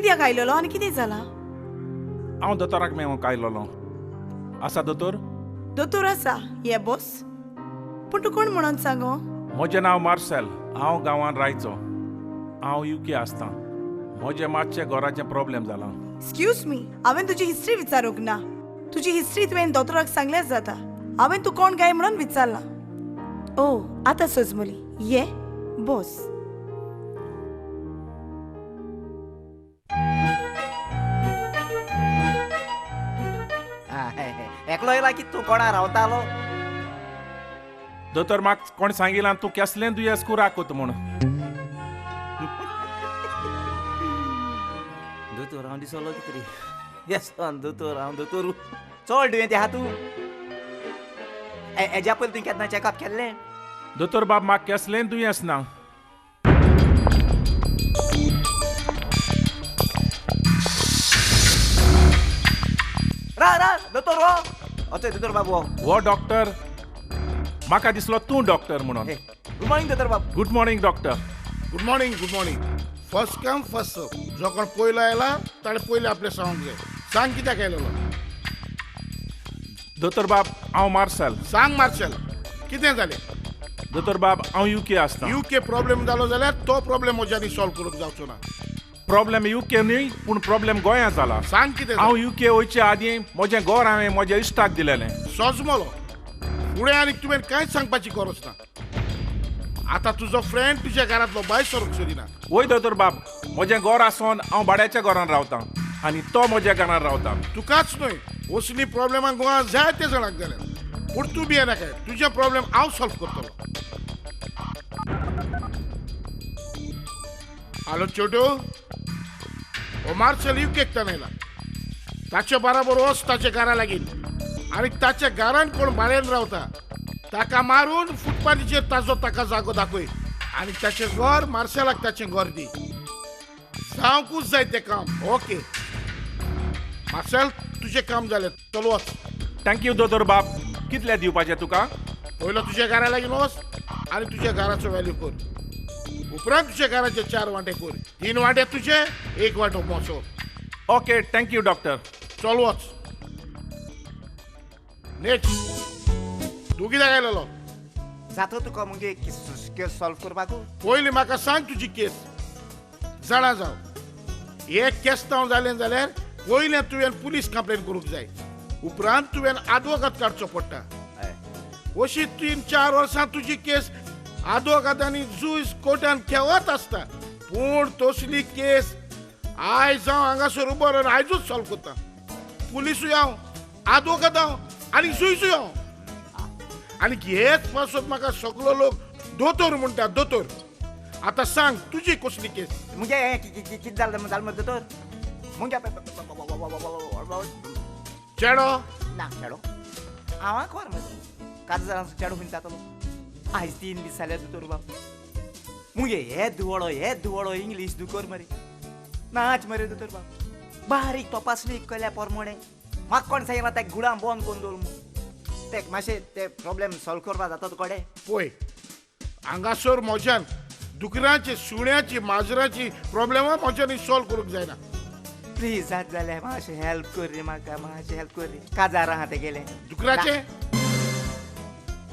कित्याक आयलोलो आनी कितें जालां? हांव दोतोराक मेळोंक आयलोलो. आसा दोतोर? दोतोर आसा, ये बॉस. पूण तूं कोण म्हणून सांगो? म्हजें नांव मार्सेल. हांव गांवांत रायचो. हांव UK आसतां. म्हजें मातशें घराचें प्रॉब्लेम जालां. एक्सक्यूज मी, हांवें तुजी हिस्ट्री विचारूंक ना. तुजी हिस्ट्री तुवें दोतोराक सांगल्यार जाता. हांवें तूं कोण काय म्हणून विचारलां. ओ, आतां सोजमली. ये बॉस. एकलो येयला की तूं कोणा रावतालो? दोतोर म्हाका कोण सांगिलां तूं केसलें दुयेंस राकोत म्हूण. दोतोर हांव दिसलो कितें रे. येस दोतोर हांव दोतोर. चड दुयेंत आहा तूं. हेज्या पयलीं तुवें केन्ना चॅकअप केल्लें? दोतोर बाब म्हाका केसलें दुयेंस ना. रा दोतोर हो. ओते दोतोर बाबू हो. हो डॉक्टर. म्हाका दिसलो तूं डॉक्टर म्हणून. गुड मॉर्निंग दोतोर बाबू. Good morning doctor. Good morning good morning. First come first serve. जो कोण पयलो आयला ताणें पयलें आपलें सांगूंक जाय. सांग कित्याक आयलेलो? दोतोर बाब हांव मार्सेल. सांग मार्शल, कितें जालें? दोतोर बाब हांव UK आसतां. UK प्रॉब्लेम जालो जाल्यार तो प्रॉब्लेम म्हज्यानी सॉल्व करूंक जावचो ना. प्रॉब्लेम UK न्ही पूण प्रॉब्लेम गोंयांत जाला. सांग कितें हांव जालें? UK वयचे आदीं म्हजें घर हांवें म्हज्या इश्टाक दिलेलें. सोजमलो. फुडें आनी तुवें कांयच सांगपाची गरज ना. आतां तुजो फ्रेंड तुज्या घरांतलो भायर सरूंक सोदिना. वय दोतोर बाब, म्हजें घर आसोन हांव भाड्याच्या घरान रावतां आनी तो म्हज्या घरान रावता. तुकाच न्हय, असली प्रॉब्लेमां गोंयांत जायते जाणांक जाल्यात. पूण तूं भिये नाका, तुजे प्रॉब्लेम हांव सॉल्व करतलो. हालो छोटू, हो मार्शल UKेकतान आयला. ताचे बराबर वच ताच्या घरा लागीं आनी ताच्या घरान कोण भाड्यान रावता ताका मारून फुटपाथीचेर ताजो ताका जागो दाखय आनी ताचें घर मार्शलाक ताचें घर दी. जावंकूच जाय तें काम. ओके मार्शल, तुजें काम जालें. चल वच. थँक्यू दोतोर बाब. कितले दिवपाचें तुका? पयलो तुज्या घरा लागीं वच आनी तुज्या घराचो व्हॅल्यू कर. उपरांत तुज्या घराचे 4 वांटे कर. 3 वांटे तुजे, 1 वांटो मोसो. Okay thank you doctor. चल वच. नेक्स्ट. तूं कित्याक आयलेलो? जाता तुका मुगे केस सॉल्व करपाक? पयलीं म्हाका सांग तुजी केस. जाणा जाव, एक केस्तांव जालें जाल्यार पयलें तुवें पुलीस कंप्लेन करूंक जाय. उपरांत तुवें आदवोगाद काडचो पडटा. अशी 3-4 वर्सां तुजी केस आदवोगादांनी जूज कोर्टान खेवत आसता. पूण तसली केस आयज हांव हांगासर उबो रावन आयजूच सॉल्व करता. पुलिसूय हांव, आदवोगाद हांव आनी जुयूय हांव. आनी हेच पासून म्हाका सगलो लोक दोतोर म्हणटा दोतोर. आतां सांग तुजी कसली केस? मुगे कितें जालें मरे दोतोर? मुगे चेडो ना चेडो हांव खबर मरे. काज जाणांचो चेडो खंय जातालो? आयज 3 दीस जाले दोतोर बाब. मुगे हे दुवळो इंग्लीश दुकोर मरे. नाच मरे दोतोर बाब. बारीक तपासणी केल्या प्रमाणे म्हाका कोण सांगितला त्या गुडां बंद करून दवर म्हणून. तेक मातशें ते प्रॉब्लेम सॉल्व करपा जाता तुकडे? पळय, हांगासर म्हज्यान दुकरांची, सुण्याची, माजराची प्रॉब्लेमां म्हज्यानी सॉल्व करूंक जायना. प्लीज जात जाल्यार मातशें हेल्प कर रे म्हाका. मातशें हेल्प कर रे. काजार आहा ते गेले दुकराचे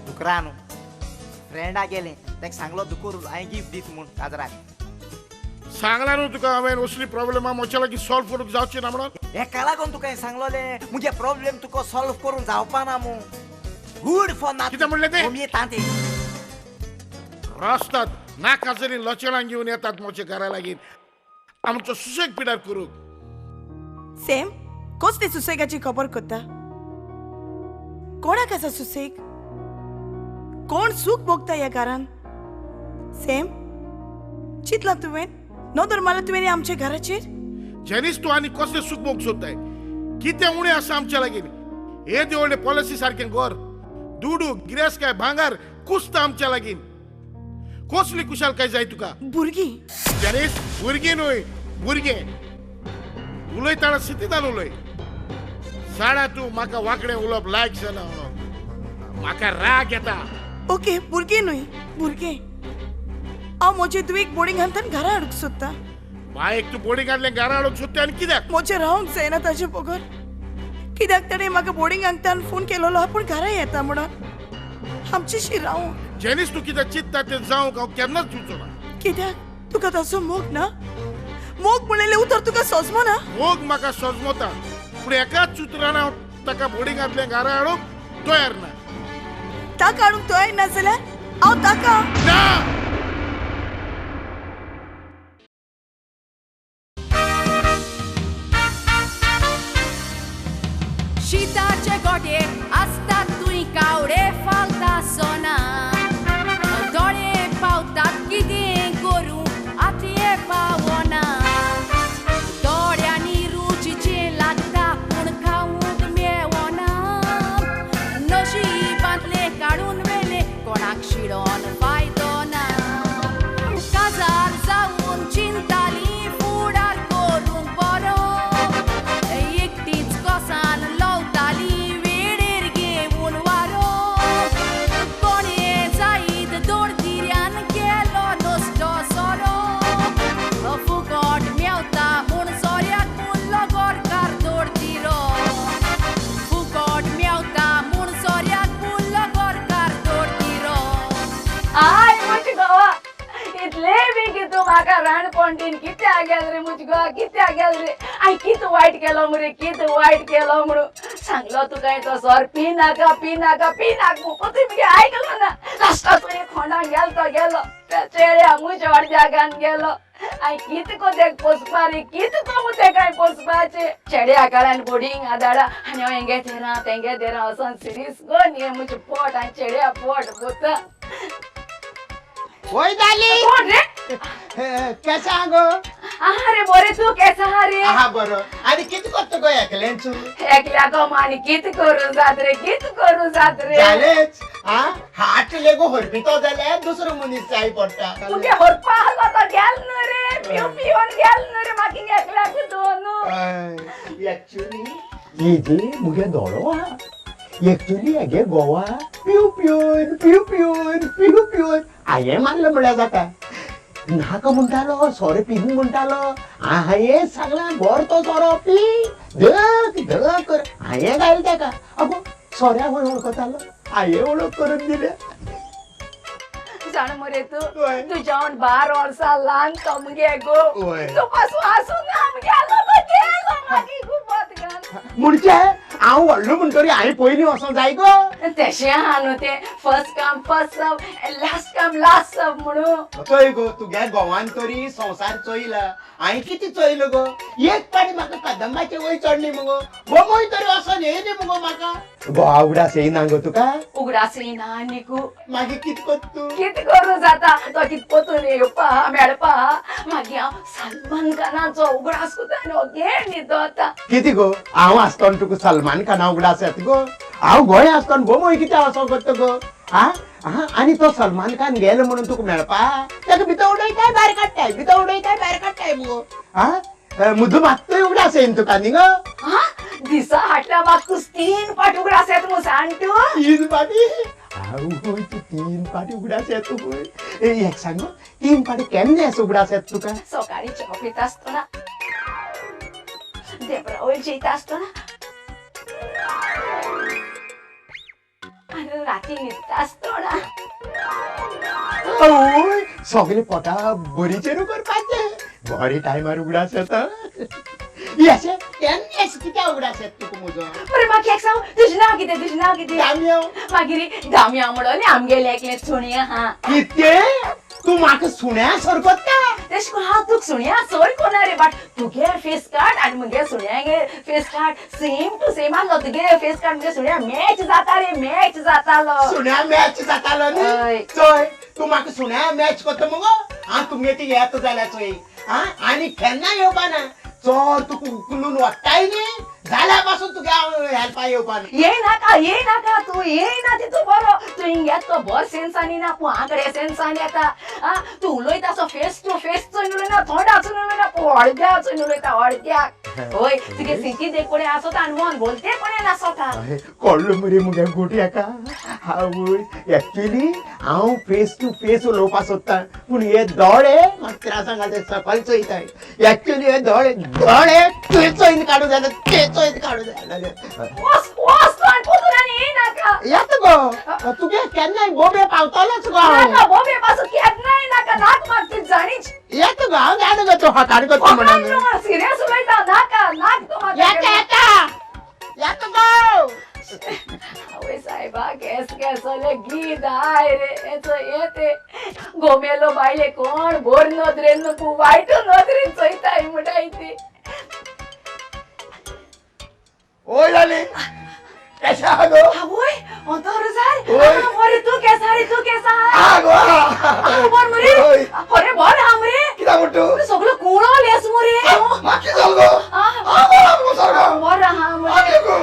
दुकरा न्हू फ्रेंडा गेले. तेका सांगलो दुकोर हांवें गिफ्ट दीत म्हूण काजराक. सांगला न्हू तुका हांवें असली प्रॉब्लेमां म्हज्या लागीं सॉल्व करूंक जावची ना म्हणून. हेका लागून तुका हांवें सांगलोलें मुगे प्रॉब्लेम तुका सॉल्व करून जावपा ना म्हूण. गुड फॉर नाथ. कितें म्हणलें तें? येता ते रस्तात नाका जरी लचणां घेवन येतात म्हज्या घरा लागीं आमचो सुसेग पिड्यार करूंक. सेम, कसली सुसेगाची खबर करता? कोणाक आसा सुसेग? कोण सूख भोगता ह्या घरान? सेम, चिंतलां तुवें? नदर मारला तुवें आमच्या घराचेर? जेनीच तूं आनी कसलें सूख भोग सोदताय? कितें उणें आसा आमच्या लागीं? हे देवळे पॉलिसी सारकें घर, दुडू गिरेस्त भांगार कुसता आमच्या लागीं. कसली कुशालकाय जाय तुका? भुरगीं जेनीस, भुरगीं न्हय, भुरगे. उलयतना सिटींतल्यान उलय. साडा तूं म्हाका वांकडें उलोवप लायक जाना म्हणून. म्हाका राग येता. ओके, भुरगीं न्हय, भुरगे. हांव म्हजे दुवेक बोर्डिंग घालतना घरा हाडूंक सोदता. बायक तू बोर्डिंगांतले घरा हाडूंक सोदता आनी कित्याक म्हजें रावंक जायना ताचे बगर कित्याक ताणें म्हाका बोर्डिंगांतल्यान फोन केलोलो आपूण घरा येता म्हणून आमचेशी रावूं जेनीस तू कितें चिंतता तें जावंक हांव केन्नाच दिवचो ना कित्याक तुका ताचो मोग ना मोग म्हणलेलें उतर तुका सोजमो ना मोग म्हाका सोजमोता पूण एकाच सुत्रान हांव ताका बोर्डिंगांतले घरा हाडूंक तयार ना ताका हाडूंक तयार ना जाल्यार हांव ताका ना Shitace goटे असतात तुई कावडे फालता सोना दोळे पावतात कितें करूं आतये पावना दोळ्यांनी रुचीचे लागता पूण खावूंक मेवना नशिबांतले काडून वेले कोणाक शिडोन फायदो ना काजार जावून चिंताली फुडार करूंक बरो एकटीच कोसान लवताली वेळेर घेवन वारो कोणे जायत दोन तिऱ्यान केलो नश्टो सोरो फुकट मेवता म्हूण सोऱ्याक मुल्लो गोरकार दोड तिरो फुकट मेवता म्हूण सोऱ्याक मुल्लो गोरकार दोड तिरो आय मुझ गोवा इतले बी की तू म्हाका राणपणटीन कित्या गेल रे मुझ गोवा कित्या गेल रे आय कित वायट केलो मरे कित वायट केलो म्हणून सांगलो तुका तो सर पी नाका मुको तुम्ही आयकलो ना लास्टाक तू एक खोंडाक गेलो चेड्या मुझ जागान गेलो आय कित को देख पोसपा रे कित को मुते काय पोसपाचे चेड्या काळान बोर्डिंग आदाडा आनी हांव हेंगे तेरा वचोन सिरीस कोण हे मुझे पोट आनी चेड्या पोट बोता ओय दाली कोण रे केसा गो अरे बरे तू केसा हा रे आहा बरो आणि किती करतो गो एकलेंच एकल्या कमानी कित करून जात रे जालेच हाट लेगो हरपितो जाल्यार दुसरो मनीस जाय पडटा तुगे हरपा आलो तो गेल न रे पिवन गेल न रे माकी एकल्याक दोन एक्चुअली ये जे मुगे दोळो हा एक्चुअली हेगे गोवा पिव हाये मानलं म्हळ्यार जाता नाका म्हणटालो सोरे पिवूंक म्हणटालो हाये सांगला गोर तो सोरो पी धक कर हाये घाल तेका अगो सोऱ्या खंय वळखतालो हाये वळख करून दिले जाण मरे तू ओय. तुज्या 12 वर्सां ल्हान तो मुगे गो ओय. तू पासून आसून आमगेलो तो गेलो मागी खूपत घाल म्हणजे हांव व्हडलो म्हणटरी हांवें पयलीं वचोंक जाय गो तशें आहा न्हू तें first come first serve last come last serve म्हणून चोय गो तुगे गोवान तरी संवसार चोयला हांवें कितें चोयलो गो एक पाटी म्हाका कदंबाचे वय चडली मुगो बोमोय तरी वचोन येयली मुगो म्हाका गोवा उगडास येयना गो तुका उगडास येयना निकू मागीर कितें कोत तूं कित करूं जाता तो कित पोतून येवपा मेळपा मागीर हांव सलमान खानाचो उगडास कोता घेण न्हिदो आतां कितें गो हांव आसतना तुका सलमान खाना उगडास येता गो हांव गोंय आसतना बोमोय कितें वचोंक करता गो आनी तो सलमान खान गेलो म्हणून तुका मेळपा ताका भितर उडयताय भायर काडटाय मुगो मुद्दू मात्तूय उगडास येयन तुका न्ही गो दिसा हाटल्या मागतूच 3 पाट उगडास येता म्हूण सांग तूं 3 पाटी आवय तू 3 पाटी उगडास येता पळय एक सांग 3 पाटी केन्ना उगडास येता तुका सकाळी च्या पिता आसतना देबरा वयर जेयता आसतना आनी राती न्हिदता आसतना आवय सगळे पोटा बरीचेरू करपाचे बरे टायमार उगडास येता अशें केन्ना कित्याक उगडास येता तुका म्हजो बरें म्हाका एक सांग तुजें नांव कितें दामयो मागीर दामया म्हणून आमगेले एकले सुणें आहा कितें तू म्हाका सुण्या सरकोत्ता तेश कोन हांव तुका सुण्या सोय कोना रे बट तुगे फेस कार्ड आनी मुगे सुण्यागे face card same to same आसलो तुगे फेस कार्ड मुगे सुण्या मॅच जाता रे मॅच जातालो सुण्या मॅच जातालो हय. न्ही चोय तू म्हाका सुण्या मॅच करता मुगो हांव तुमगे ती येता जाल्यार चोय आनी केन्ना येवपा ना चोर तुका उखलून वताय न्ही जाल्या पासून तुगे हांव हेल्पा येवपा ना ये नाका तू येयना तितू बरो तू हिंग येतो बर सेन्सानी ना पुहाकडे सेन्सान येता तू उलयता असो फेस टू फेस चोय उलयना थोडाचून उलयना हळद्या चोय उलयता हळद्याक होय तुगे सिटी दे कोणे आसोता आनी मन बोलते कोणे नासोता कळ्ळो मरे मुगे गोट्याका आवय एक्चुअली हांव फेस टू फेस उलोवपा सोदतां पूण हे दोळे मात्रा सांगात सकयल चोयताय एक्चुअली हे दोळे चोयन काडू जाय ते चोयन काडू जाय वस तू आणि पोतुरानी येनाका येत गो तुगे केन्नाय बोबे पावतलोच गो नाका बोबे पासून केन्नाय नाका नाक मागती जाणीच येत गो हांव जाण गो तो हाताड करता म्हणून सिरियस उलयता नाका नाक तो येत गो आवय साहेबा केसले गीत आय रे एचो येते गोमेलो बायले कोण बोर नदरेन नको वाईट नदरेन चोयताय म्हणटाय ती ओय जाली कशा गो आवय अंतर जाय ओय. मोरे तू केसा आगो बोर मरे ओय. अरे बोर हमरे किदा म्हणतो सगळं कोणा लेस मोरे माकी जाल गो आगो सरगा बोर हमरे आगे गो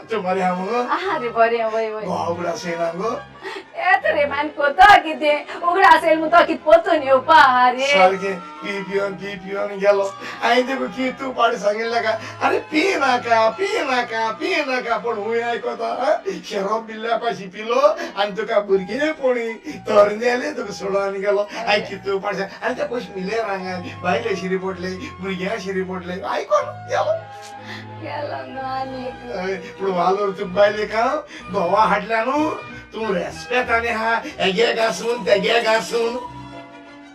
तू मारे हम गो अरे बरे वय वय गोबडा सेना गो येतरे मान कोता किती उघडा असेल मग तो किती पोचून येऊ रे सारखे पी पिऊन गेलो आई देखो की तू पाडी सांगितलं का अरे पी नाका पण हुंय आयकोता शेरोप बिल्ल्यापाशी पिलो आणि तुका भुरगे पोणी तरनेले तुका सोडून गेलो आई की तू पाडी आणि त्या पयस मिले रांगान बायले शिरी पोटले भुरग्या शिरी पोटले आयकोन गेलो गेलो नानी पूण वालोर तू बायले का गोवा हाडल्या न्हू तू रेस्पेक्टाने हा एगे घासून तेगे घासून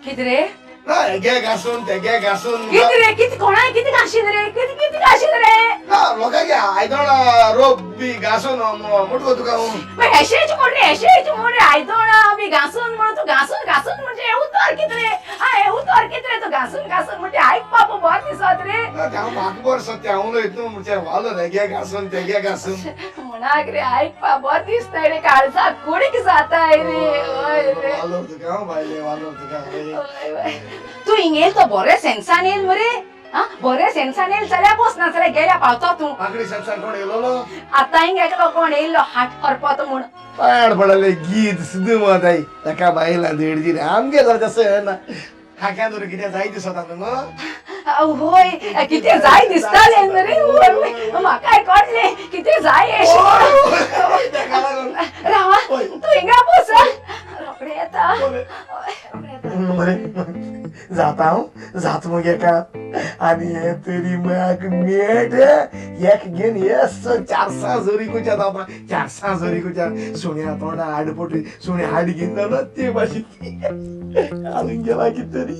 किती रे ना एगे घासून तेगे घासून किती रे किती कोणा किती घाशील रे किती घाशील रे ना लोकांगे आयदोळ रोप बी घासून मोठो तुका मग हेशेच मोडे आयदोळा बी घासून म्हणून तू घासून म्हणजे येऊ तर किती रे हा येऊ तर किती रे तू घासून म्हणजे ऐक बापू बर दिसत रे ना त्या मागबर सत्या उलयत न्हू म्हणजे वालो एगे घासून तेगे घासून म्हणाक रे ऐक पा बर दिसतंय रे काळजा कुडीक जाताय रे ओय रे वालो तुका बायले वालो तुका ओय ओय तू इंगेल तो बरे सेन्सान येईल मरे हा बरे सेन्सान येईल चल्या पोस ना चल्या गेल्या पावतो तू आकडी संसार कोण येलो आता इंगेलो कोण येईल हाट करपत म्हण पाड पडले गीत सिद्धू मत आई एका बाईला देड दिले आमगे जर तसं ना खाक्या दूर किती जाय दिसत न्हू होय किती जाय दिसताले मरे म्हाका कळले किती जाय रावा तू इंगा पोस रोकडे येता जात मग एका आणि हे तरी मग मेट एक घेन येस 400 जोरी कुच्या जाता 400 जोरी कुच्या सोन्या तोंडा आडपोटी सोन्या हाड घेऊन ना ते भाषी आलून गेला कितीतरी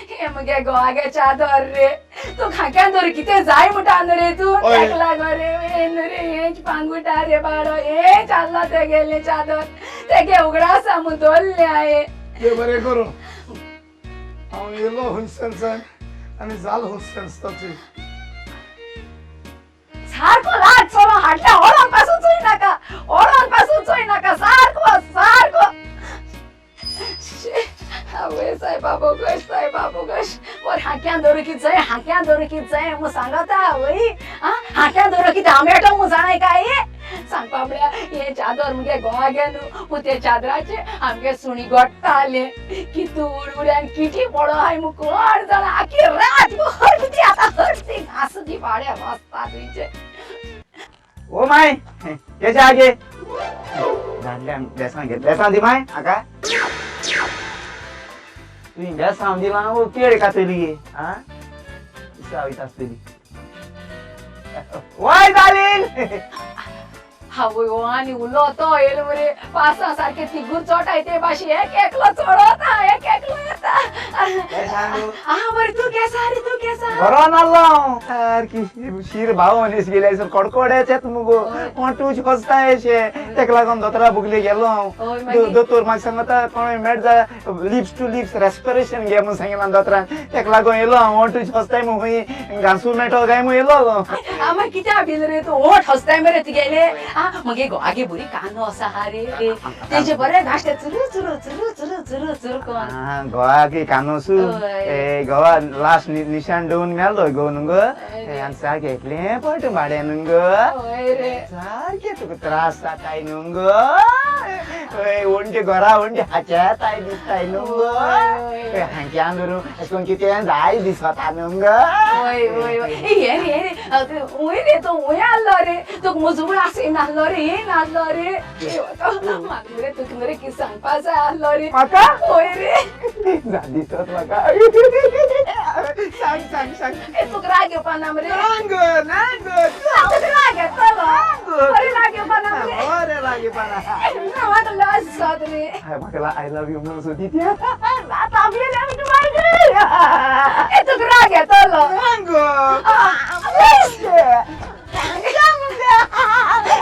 हे मगे गोवागे चादर रे तू खाक्या दोर किती जाय म्हणटा रे तू एकला घरे वेन रे हेच पांगुटा रे बाळो हे चालला ते गेले चादर ते गे उघडा सामू दोल्ले आहे ते बरे करू हांव येलो हुंसनसान आणि जाल हुंसनस्ताची सारको लाट चलो हाडल्या ओळख पासून चोय नाका सारको आवय साहेबाबो गश वर हाक्या दोरकी जाय मु सांगता आवय हाक्या दोरकी आमेटो मु जाणाय काय सांग बाबड्या हे चादर मुगे गोवा गेनु पुते चादराचे आमगे सुणी गोट्टाले की तू उडुड्यान किठी पडो हाय मु कोण जाणा आखी रात हरती आता हरती घास दी पाड्या वाजता तुझे ओ माय याच्या आगे झाडल्या बेसन दी माय आका तू बेसन दिला ओ केळ कातली हा सावित असतली वाय जालील हावय आणि उलो तो येल मरे पासा सारखे तिगूर चोटाय ते बाशी एक एकलो चोडता एक एकलो येता बरे तू केसा बरो नाल्लो यार की शीर भाव मनीस गेले सर कडकोड्याचेत मुगो कोंटूच खोजताय शे तेका लागून दोतोरा बुगले गेलो दोतोर म्हाका सांगता कोण मेट जा लिप्स टू लिप्स रेस्पिरेशन घे म्हणून सांगितला दोतोरान तेका लागून येलो कोंटूच खोजताय मु हुई घासू मेटो काय मु येलो आम्हा कित्या बिल रे तू ओठ हसताय मरे ती गेले मगे गोवागे बुरी कानो असा हा रे तेजे बरे घासते चुरू कोण गोवा की कानोसू गोवा लास्ट निशाण मांडून मेलो गो न्हू आनी सारकें एकलें पट माडे न्हू होय रे सारकें तुका त्रास जाताय न्हू ओंटी घरा ओंटी हाचेताय दिसताय न्हू हांच्यान धरून अशें करून कितें जाय दिसता न्हू होय होय होय ये रे हुंय रे तो हुंय आल्लो रे तुका मुजूळ आसी नाल्लो रे हे नाल्लो रे म्हाका रे तुका रे कितें सांगपा जाय आल्लो रे म्हाका होय रे दिसत म्हाका सांग सांग सांग तुका राग येवपा ना मरे नांग नांग तुका राग येतलो अरे राग येवपा ना मरे बरें लागीपणा म्हाका लज जात रे म्हाका आय लव यू म्हणून सोदी ती आता आपल्याला आमची मागणी तुका राग येतलो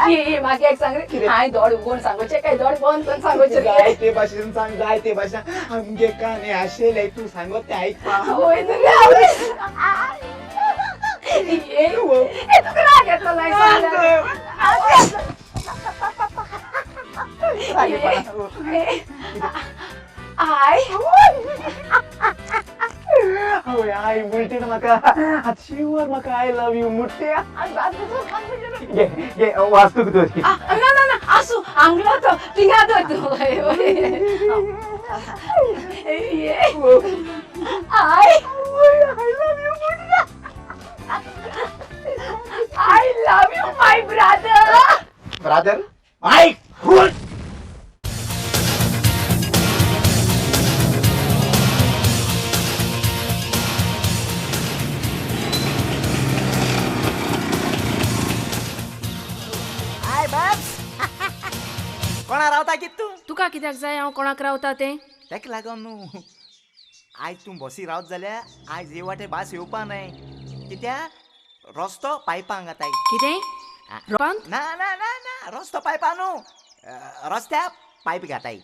ये म्हाका एक सांग रे हांवें दोड उगोवन सांगोचें काय दोड बंद करून सांगोचें रे जाय ते भाशेन सांग जाय ते भाशेन आमगे काने आशिल्ले तू सांगो ते आयकपा होय रे ये तुका राग येतलो आय आवय आय म्हणटीन म्हाका आतां शिवर म्हाका आय लव यू मुट्टे घे घे वाचतूक तरी ना ना ना आसू आंगलो तो तिंगा तो ये आय I love you, my brother. Brother आय फूल हाय बॅब्स कोणा रावता कित तू तुका कित्याक जाय हांव कोणाक रावता तें तेका लागून न्हू आयज तूं बसी रावत जाल्यार आयज हे वाटे बास येवपा न्हय कित्याक रस्तो पायपांक घाताय कितें रोपांत ना ना ना ना रस्तो पायपा न्हू रस्त्या पायप घाताय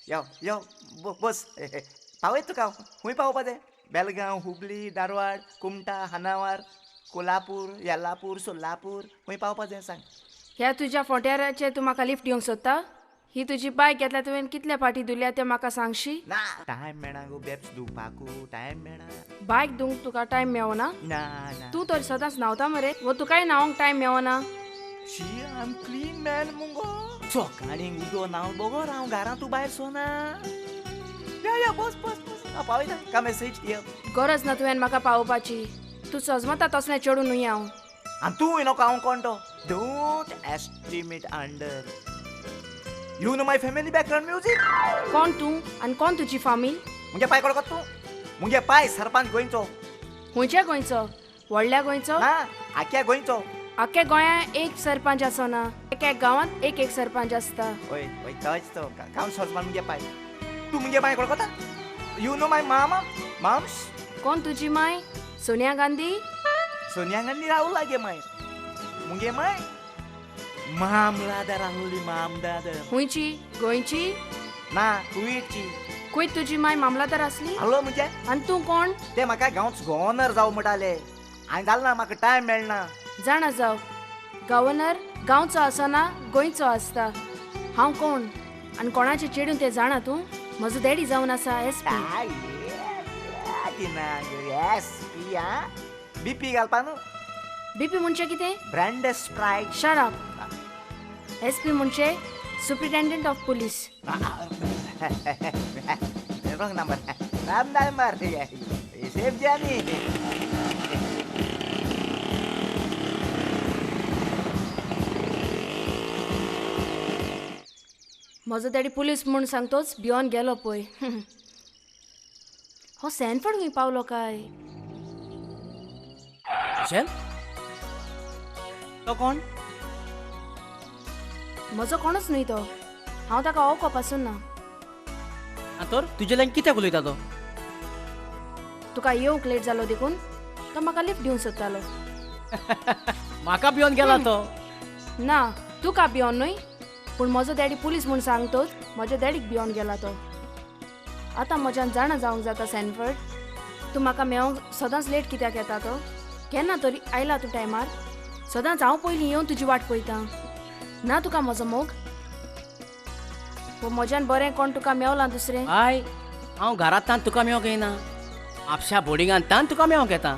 यो यो बस पावयत तुका खूंय पावपा जाय बेलगांव हुबली धारवाड कुमटा हानावार कोल्हापूर येल्लापूर सोलापूर खूंय पावपा जाय सांग ह्या तुज्या फोट्याराचेर तूं म्हाका लिफ्ट दिवंक सोदता ही तुजी बायक घेतल्या तुवें कितल्या फाटी धुल्या तें म्हाका सांगशी ना टायम मेळना गो बेब्स धुवपाकू टायम मेळना बायक धुवंक तुका टायम मेवना ना ना तूं तर सदांच न्हांवता मरे वो तुकाय न्हावंक टायम मेवना शी आय एम क्लीन मॅन मुगो सकाळीं उदो न्हांव बगो हांव घरां तूं भायर सोना या बस बस बस पावयता का मेसेज यो गरज ना तुवें म्हाका पावोवपाची तूं सजमता तसलें चडून न्हय हांव आनी तूं नोको हांव कोणतो don't estimate under you know my family background music कोण तूं आनी कोण तुजी फामील मुगे पाय कडको तूं मुगे पाय सरपंच गोंयचो खंयच्या गोंयचो व्हडल्या गोंयचो ना आख्या गोंयचो आख्या गोंयांत एक सरपंच आसना एका गांवांत एक सरपंच आसता ओय ओय तोच तो गांव सरपंच मुगे पाय तूं मुगे पाय कडकोता यू नो माय मामा माम्स कोण तुजी माय सोनिया गांधी सोनिया गांधी राहुल लागे माय मुगे माय मामलादार राहुली मामदादार खंयची गोंयची ना कुवेटची खंय तुजी माय मामलादार आसली हलो म्हणजे आनी तूं कोण ते म्हाका गांवच गव्हर्नर जावं म्हणटाले हांवें जालें ना म्हाका टायम मेळना जाणा जाव गव्हर्नर गांवचो आसना गोंयचो आसता हांव कोण आनी कोणाचे चेडून तें जाणा तूं म्हजो डॅडी जावन आसा एसपी बीपी घालपा न्हू बीपी म्हणजे कितें brand Sprite shut up SP म्हणजे superintendent of police wrong number राम नंबर सेफ जानी म्हजो डॅडी पुलीस म्हूण सांगतोच भियोन गेलो पळय हो सॅनफर्ड खंय पावलो काय तो कोण म्हजो कोणूच न्हय तो हांव ताका वळखो पासून ना तर तुजे लायन कित्याक उलयता तो तुका येवंक लेट जालो देखून तो म्हाका लिफ्ट दिवंक सोदतालो म्हाका भियोन गेला तो ना तुका भियोन न्हय पूण म्हजो डॅडी पुलीस म्हूण सांगतोच म्हज्या डॅडीक भियोन गेला तो आतां म्हज्यान जाणा जावंक जाता सॅनफर्ड तूं म्हाका मेळोंक सदांच लेट कित्याक येता तो केन्ना तरी आयला तूं टायमार सदांच हांव पयलीं येवन तुजी वाट पळयतां ना तुका म्हजो मोग म्हज्यान बरें कोण तुका मेवलां दुसरें हाय हांव घरांतल्यान तुका मेळोंक येना आपशा बोर्डिंगांतल्यान तुका मेळोंक येता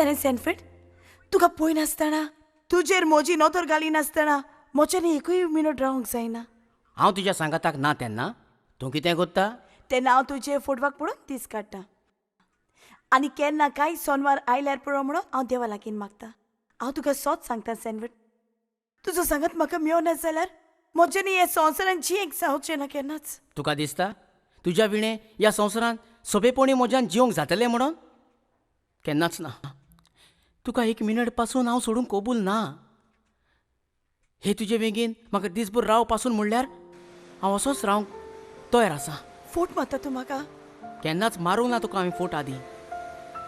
जाणें सॅनफिट तुका पळय नासतना तुजेर म्हजी नोतर घाली नासतना म्हज्यानी एकूय मिनट रावंक जायना हांव तुज्या सांगाताक ना तेन्ना तूं कितें करता तेन्ना हांव तुजे फोटवाक पळोवन दीस काडटां आनी केन्ना कांय सोनवार आयल्यार पुरो म्हणून हांव देवा लागीं मागता हांव तुका सोच सांगता सॅनफिट तुजो सांगत म्हाका मेळना जाल्यार म्हज्यानी हे संवसारान जियेंक जावचें ना केन्नाच तुका दिसता तुज्या विणे ह्या संवसारान सोंपेपणी म्हज्यान जिवंक जातलें म्हणून केन्नाच ना तुका एक मिनट पासून हांव सोडूंक कबूल ना हे तुजे बेगीन म्हाका दिसभर राव पासून म्हणल्यार हांव असोच रावंक तयार आसा फोट मारता तूं म्हाका केन्नाच मारूंक ना तुका हांवें फोट आदी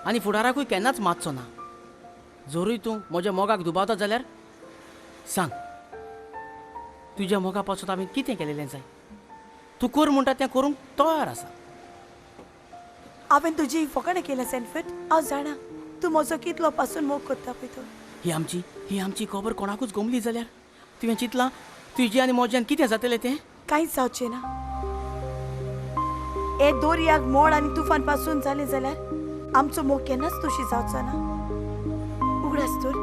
आनी फुडाराकूय केन्नाच मातचो ना जोरूय तूं म्हज्या मोगाक दुबावता जाल्यार सांग तुज्या मोगा पासून हांवें कितें केलेलें जाय तूं कर म्हणटा तें करूंक तयार आसा हांवें तुजी फकाणां केल्या सॅनफिट हांव जाणा तूं म्हजो कितलो पासून मोग करता पळय तो ही आमची खबर कोणाकूच गमली जाल्यार तुवें चिंतलां तुजी आनी म्हज्यान कितें जातलें तें कांयच जावचें ना हे दोरयाक मोड आनी तुफान पासून जालें जाल्यार आमचो मोग केन्नाच तुशी जावचो ना उगडास तर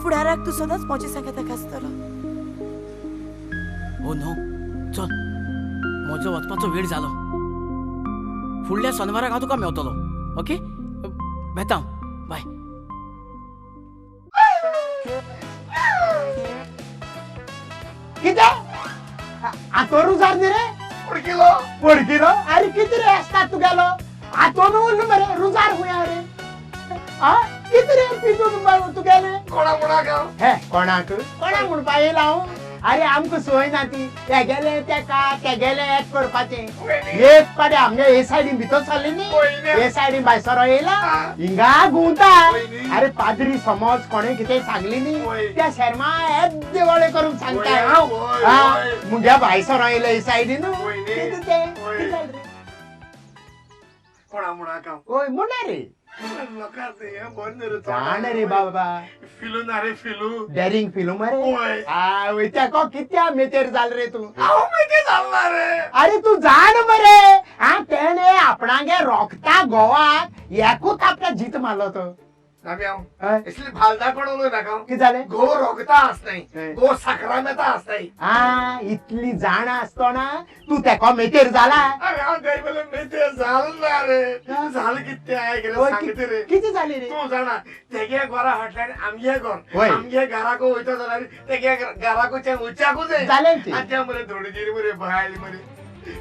फुडाराक तूं सदांच म्हजे सांगाताक आसतलो हो न्हू चल म्हजो वचपाचो वेळ जालो फुडल्या शनिवाराक हांव तुका मेवतलो ओके बेता बाय कितें आतो रुजार न्ही रे पडकिलो अरे कितें रे आसता तुगेलो आतो न्हू उरलो मरे रुजार खुंया रे कितें रे पितून तुगेले हे कोणाक म्हणपा येयला हांव अरे आमकां संवय ना ती ते गेले तेका ते गेले एक करपाचें एक पाडे आमगे हे सायडीन भितर सरले न्ही हे सायडीन भायर सरो येयला हिंगा गुंता अरे पाद्री समज कोणे कितें सांगली न्ही त्या शर्मा हेच देवळे करूंक सांगता मुगे भायर सरो येयलो हे सायडीन कितें तें कोणा म्हणा ओय म्हणा रे जाण रे बाबा फिलू ना रे फिलू डॅरिंग फिलू मरे ओय तेको कित्या मेतेर जाल रे तू हांव मागीर जाल्ला रे अरे तू जाण मरे तेणे आपणागे रोखता गोवाक एकूच आपल्या जीत मारलो तो इसली फालदा कोण उलोय नाका कितें जालें गो रोगता आसताय गो साखरामेता आसताय इतली जाण आसतना तू तेको मेतेर जाला अरे हांव गय बेले मेते जाल ना रे जाल कितें आयकले सांगते रे कितें जाली रे तूं जाणा तेगे घरा हाटल्यार आमगे घर होय. आमगे घराको वयता जाल्यार तेगे घराकोच्या उच्चाकू जाय जालें ती. आनी त्या मरे धोडगेर मरे भायल मरे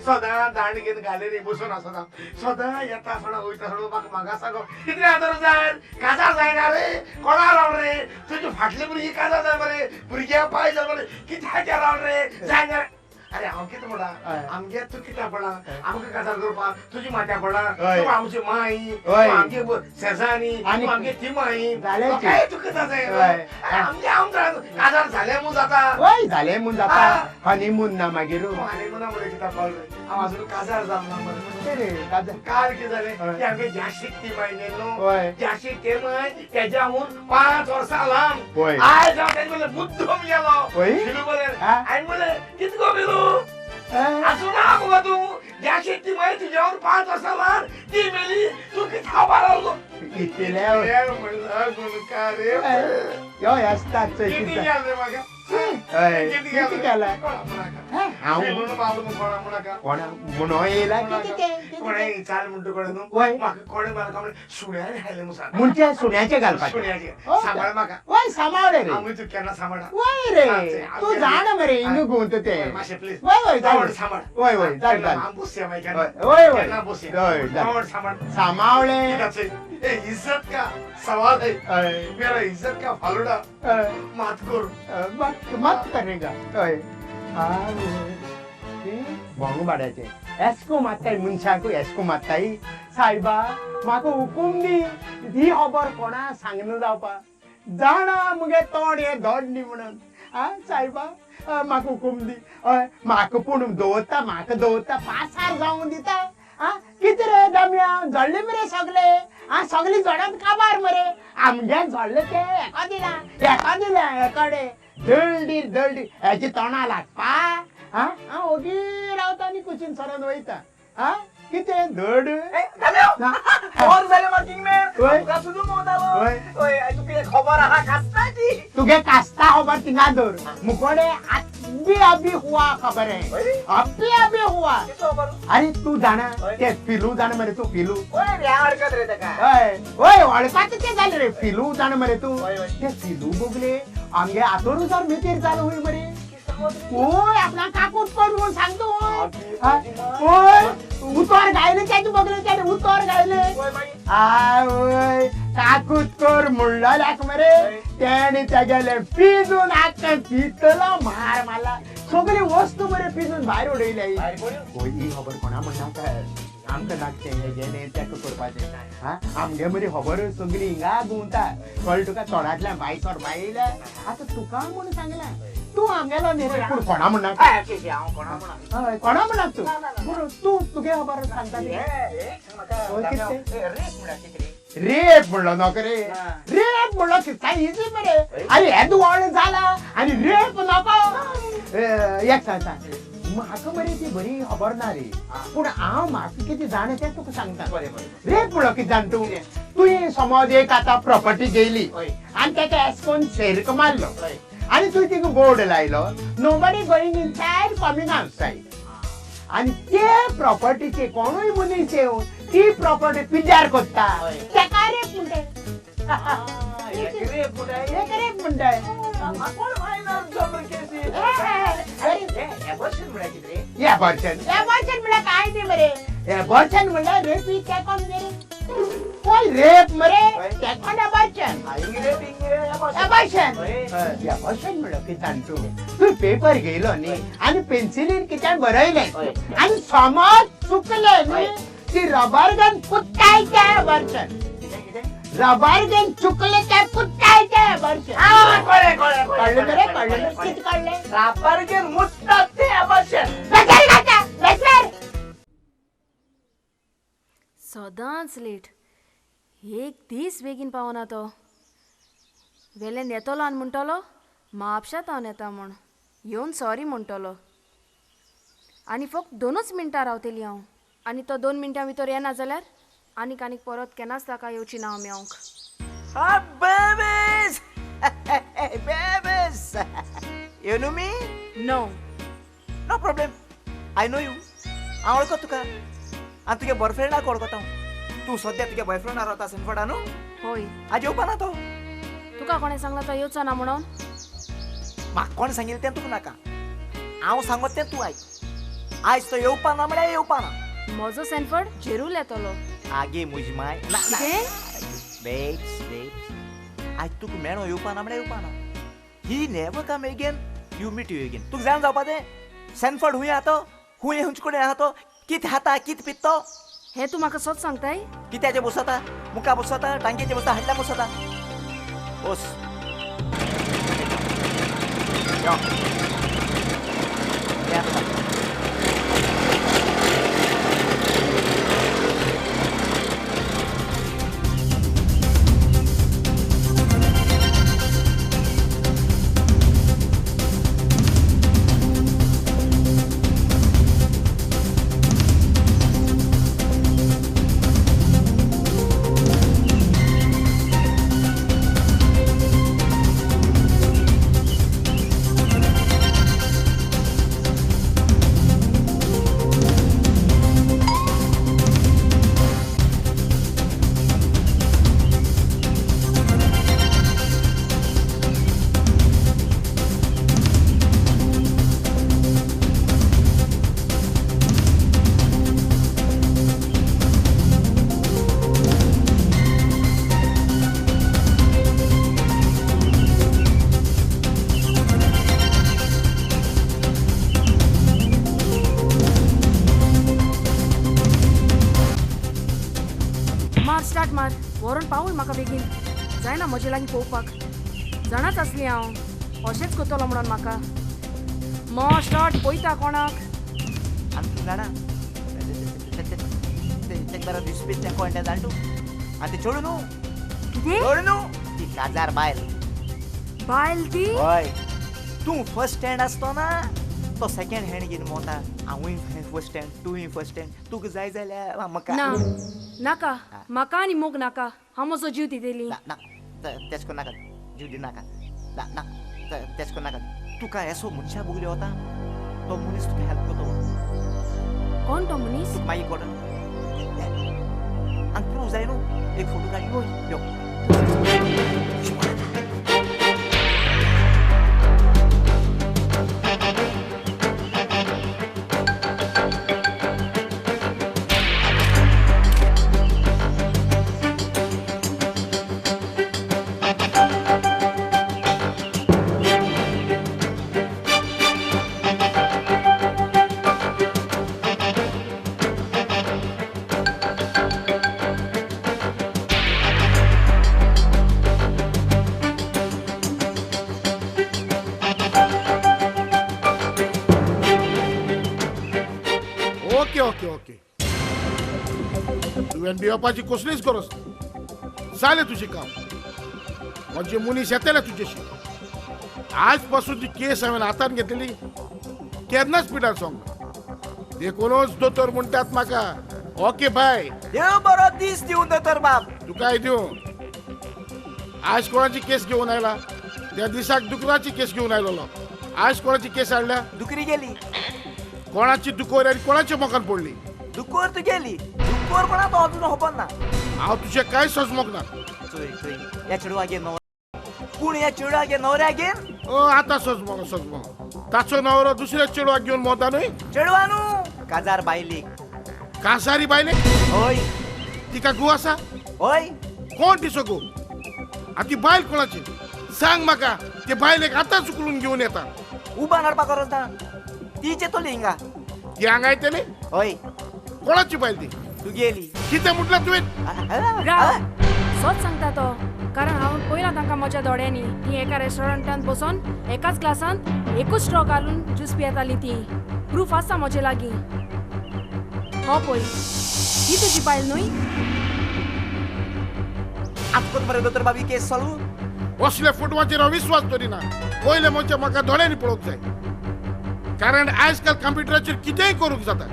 सदां दांड घेवन गॅलरी बसून आसता सदां येता सडा वयता सडा म्हाका म्हाका सांगो कितें आदर जाय काजार जायना रे कोणा राव रे तुजी फाटली भुरगीं काजार जाय मरे भुरग्या पाय जाय मरे कित्याच्या राव रे जायना अरे हांव कितें म्हणा आमगे तूं कित्या पडला आमकां काजार करपाक तुजी माथ्या पडला तूं आमची माई आमगे सेजानी तूं आमगे ती माई काय तूं कितें जाय आमगे आमकां काजार झाले म्हूण जाता वय झाले म्हूण जाता हनीमून ना मागीर हनीमुना मरे कित्याक पावले हांव आजून काजार जावना मरे रे काजार काल कितें जालें ते आमगे झाशीक ती माय न्हू होय. झाशीक ते माय तेज्याहून 5 वर्सां लांब होय. आयज हांव तेजे म्हणलें मुद्दम गेलो होय. शिलू बरें हा? हांवें म्हणलें कितें गो बिलू आसूं ना गो तूं झाशीक ती माय तुज्याहून 5 वर्सां ल्हान ती मेली तूं कितें खावपा रावलो इतले म्हणलं गुणकार रे यो आसतात कितें गेलें रे म्हाका कितें केला हांव कोणा म्हणो येयला कोणे चाल म्हणटा कोणे न्हू वय. म्हाका कोणे म्हाका म्हणलें सुण्यार हाडलें मुसा म्हणजे सुण्याचे घालपाचे सुण्याचे हो. सांबाळ म्हाका वय सांबाळ रे आमी तूं केन्ना सांबाळा वय रे तू जाण मरे इंग गुंत ते मातशें प्लीज वय वय आवड जाण सांबाळ वय वय जाण केन्ना जाण आम बसया मागीर वय वय केन्ना बसया वय जाण आवड सांबाळ सांबाळले कित्याचे ए इज्जत का सवाल है मेरा इज्जत का फालुडा मात कर मत करेगा हय भोंग बाड्याचे एस्को मात्ताय मनशाकू एस्को मात्ताय सायबा म्हाका हुकूम दी ही खबर कोणा सांगना जावपा जाणा मुगे तोंड हे धड न्ही म्हणून सायबा म्हाका हुकूम दी हय म्हाका पूण दवरता पासार जावं दिता कितें रे दम्या जळ्ळे मरे सगळे सगळी जडात काबार मरे आमगे जळ्ळे ते एका दिला एकडे दळडी हेची तोंडा लागपा ओगी रावता आनी कुशीन सरोन वयता कितें धड ना. फोन जाले मार्किंग मॅन होय. तुका सुद्दां मोतालो होय. ओय आय तुका खबर आहा कास्ताची तुगे कास्ता खबर थिंगा दर मुकोडे अभी हुआ खबर है अभी हुआ. अरे तू जाणा ते फिलू जाण मरे तू फिलू ओय रे हरकत रे ताका ओय वळखात ते जाले रे फिलू जाण मरे तू होय, होय. ते फिलू बगले आमगे आतोरुजार मेतेर चालू होई मरे. ओय आपला काकूट कर म्हणून सांगतो ओय उतर गायले त्याचे बगले त्याने उतर गायले ओय काकूट कर म्हणलं लाक मरे त्याने त्यागेले पिजून आख्खन पितलो मार मला सगळी वस्तू मरे पिजून भायर उडयले. ओय ही खबर कोणा म्हणना आमकां लागते गेले तेका करपाचें आमगे मरे खबर सगळी हिंगा गुंता कळ्ळें तुका तोंडांतल्यान भायर सर भायले आतां तुका म्हूण सांगलां तू आमगेलो न्ही रे पूण कोणा म्हणना हय कोणा म्हणना तू पूण तू तुगे खबर सांगता रेप म्हणलो नको रे रेप म्हणलो कितका इजी मरे अरे हे दुवाळ जाला आनी रेप नको एक सांगता म्हाका मरे ती बरी खबर ना रे पूण हांव म्हाका कितें जाणा तें तुका सांगता रेप म्हणलो कितें जाण तूं तुवें समज एक आतां प्रॉपर्टी घेयली आनी तेका एसकोन शेर्क मारलो आनी तुवें तिका बोर्ड लायलो nobody going inside coming outside आनी ते प्रॉपर्टीचे कोणूय मनीस येवन ती प्रॉपर्टी पिड्ड्यार करता तेका रेप म्हणटाय रेप म्हणटाय एबॉर्शन म्हळ्यार काय न्ही मरे एबॉर्शन म्हणल्यार रेप ही तेकोन कोण रेप मरे तेकोन एबॉर्शन एबॉर्शन म्हणल्यार कितें जाण तूं पेपर घेयलो न्ही आनी पेन्सिलीन कितें बरयलें आनी समज चुकलें न्ही ती रबर गन कुट्टायचें एबॉर्शन रबर गन चुकले काय कुट्टायचें एबॉर्शन कळ्ळें मरे कळ्ळें कितें कळ्ळें रबर गन मुट्टात ते अबर्शन सदांच लेट एक दीस बेगीन पावना तो वेल्यान येतलो आनी म्हणटलो म्हापशात हांव येता म्हूण येवन सॉरी म्हणटलो आनी फक्त 2च मिनटां रावतली हांव आनी तो 2 मिनटां भितर येना जाल्यार आनीक परत केन्नाच ताका येवची ना हांव मेळोंक. babies babies you know me no no problem I know you हांव वळखता तुका आनी तुगे बॉयफ्रेंडाक वळखता तूं सद्या तुगे बॉयफ्रेंडा रावता सनफोर्डा न्हू होय आज येवपाना तो तुका कोणें सांगला तो येवचो ना म्हणून म्हाका कोण सांगिल्लें तें तुका नाका हांव सांगत तें तूं आयक आयज तो येवपाना म्हळ्यार येवपाना म्हजो सॅनफर्ड जेरूल येतलो आगे म्हजी माय आज तुका मेळो येवपाना म्हळ्यार येवपाना he never come again you meet you again तुका जाण जावपा तें सॅनफर्ड हुंय आहा हुंय हुंचे कडेन आहा तो कितें खाता कितें पितो हे तूं म्हाका सोच सांगताय कित्याचेर बसता मुखार बसता टांगयेचेर बसता हाडल्यार बसता बस यो या तुका स्टार्ट मार व्हरून पावूय म्हाका बेगीन जायना म्हजे लागीं पळोवपाक जाणाच आसली हांव अशेंच करतलो म्हणून म्हाका मो स्टार्ट पळयता कोणाक आनी तूं जाणा तें बरो दिसपी तें कोण तें जाण तूं आनी तें चोडू न्हू कितें चोडू न्हू ती काजार बायल बायल ती हय तूं फर्स्ट हँड आसतो ना तो सेकंड हँड घेवन मोता हांवूय फर्स्ट स्टँड तूंय फर्स्ट स्टँड तुका जाय जाल्यार म्हाका ना नाका म्हाका आनी मोग नाका हांव म्हजो जीव दितेली ना तेच को नाका जीव दी नाका ना तेच को नाका तुका एसो मनशा बगले वता तो मनीस तुका हेल्प करतो कोण तो मनीस मागीर कोण आनी प्रूफ जाय न्हू एक फोटो काडी यो ओके तुवें भिवपाची कसलीच गरज ना जालें तुजें काम म्हणजे मनीस येतले तुजेशी आज पासून ती केस हांवें हातान घेतलेली केन्नाच पिडार सोंग देखूनच दोतोर म्हणटात म्हाका ओके बाय देव बरो दीस दिवं दोतोर बाब तुकाय दिवं आज कोणाची केस घेऊन आयला त्या दिसाक दुकराची केस घेऊन आयलो आज कोणाची केस हाडल्या दुकरी गेली कोणाची दुकोर आनी कोणाच्या मोखान पडली दुकोर तू गेली दुकोर कोणा तो अजून होपन ना हांव तुजें कांय सजमोग ना चोय या चेडवागे न्हवरो पूण या चेडवागे न्हवऱ्यागेर आतां सजमोग ताचो नवरो दुसऱ्या चेडवाक घेवन मोता न्हय चेडवा न्हू काजार बायलेक कासारी बायले होय तिका घू आसा होय कोण तिचो घू आनी ती बायल कोणाची सांग म्हाका ते बायलेक आतांच उखलून घेवन येता उबा नडपाक गरज ना तीचे तो लिंगा ती हांगा येतली होय कोणाची बायल ती तू गेली कितें म्हटलां तुवें राव सोच सांगता तो कारण हांव पयला तांकां म्हज्या दोळ्यांनी ती एका रेस्टॉरंटान बसून एकाच ग्लासान एकूच स्ट्रॉ घालून ज्यूस पियेताली ती प्रूफ आसा म्हजे लागीं हो पळय ही तुजी बायल न्हय आजकोत मरे दोतोर बाबी केस सोल्व असल्या फोटवाचेर हांव विश्वास करिना पयले म्हणजे म्हाका दोळ्यांनी पळोवंक जाय कारण आजकाल कंप्युटराचेर कितेंय करूंक जाता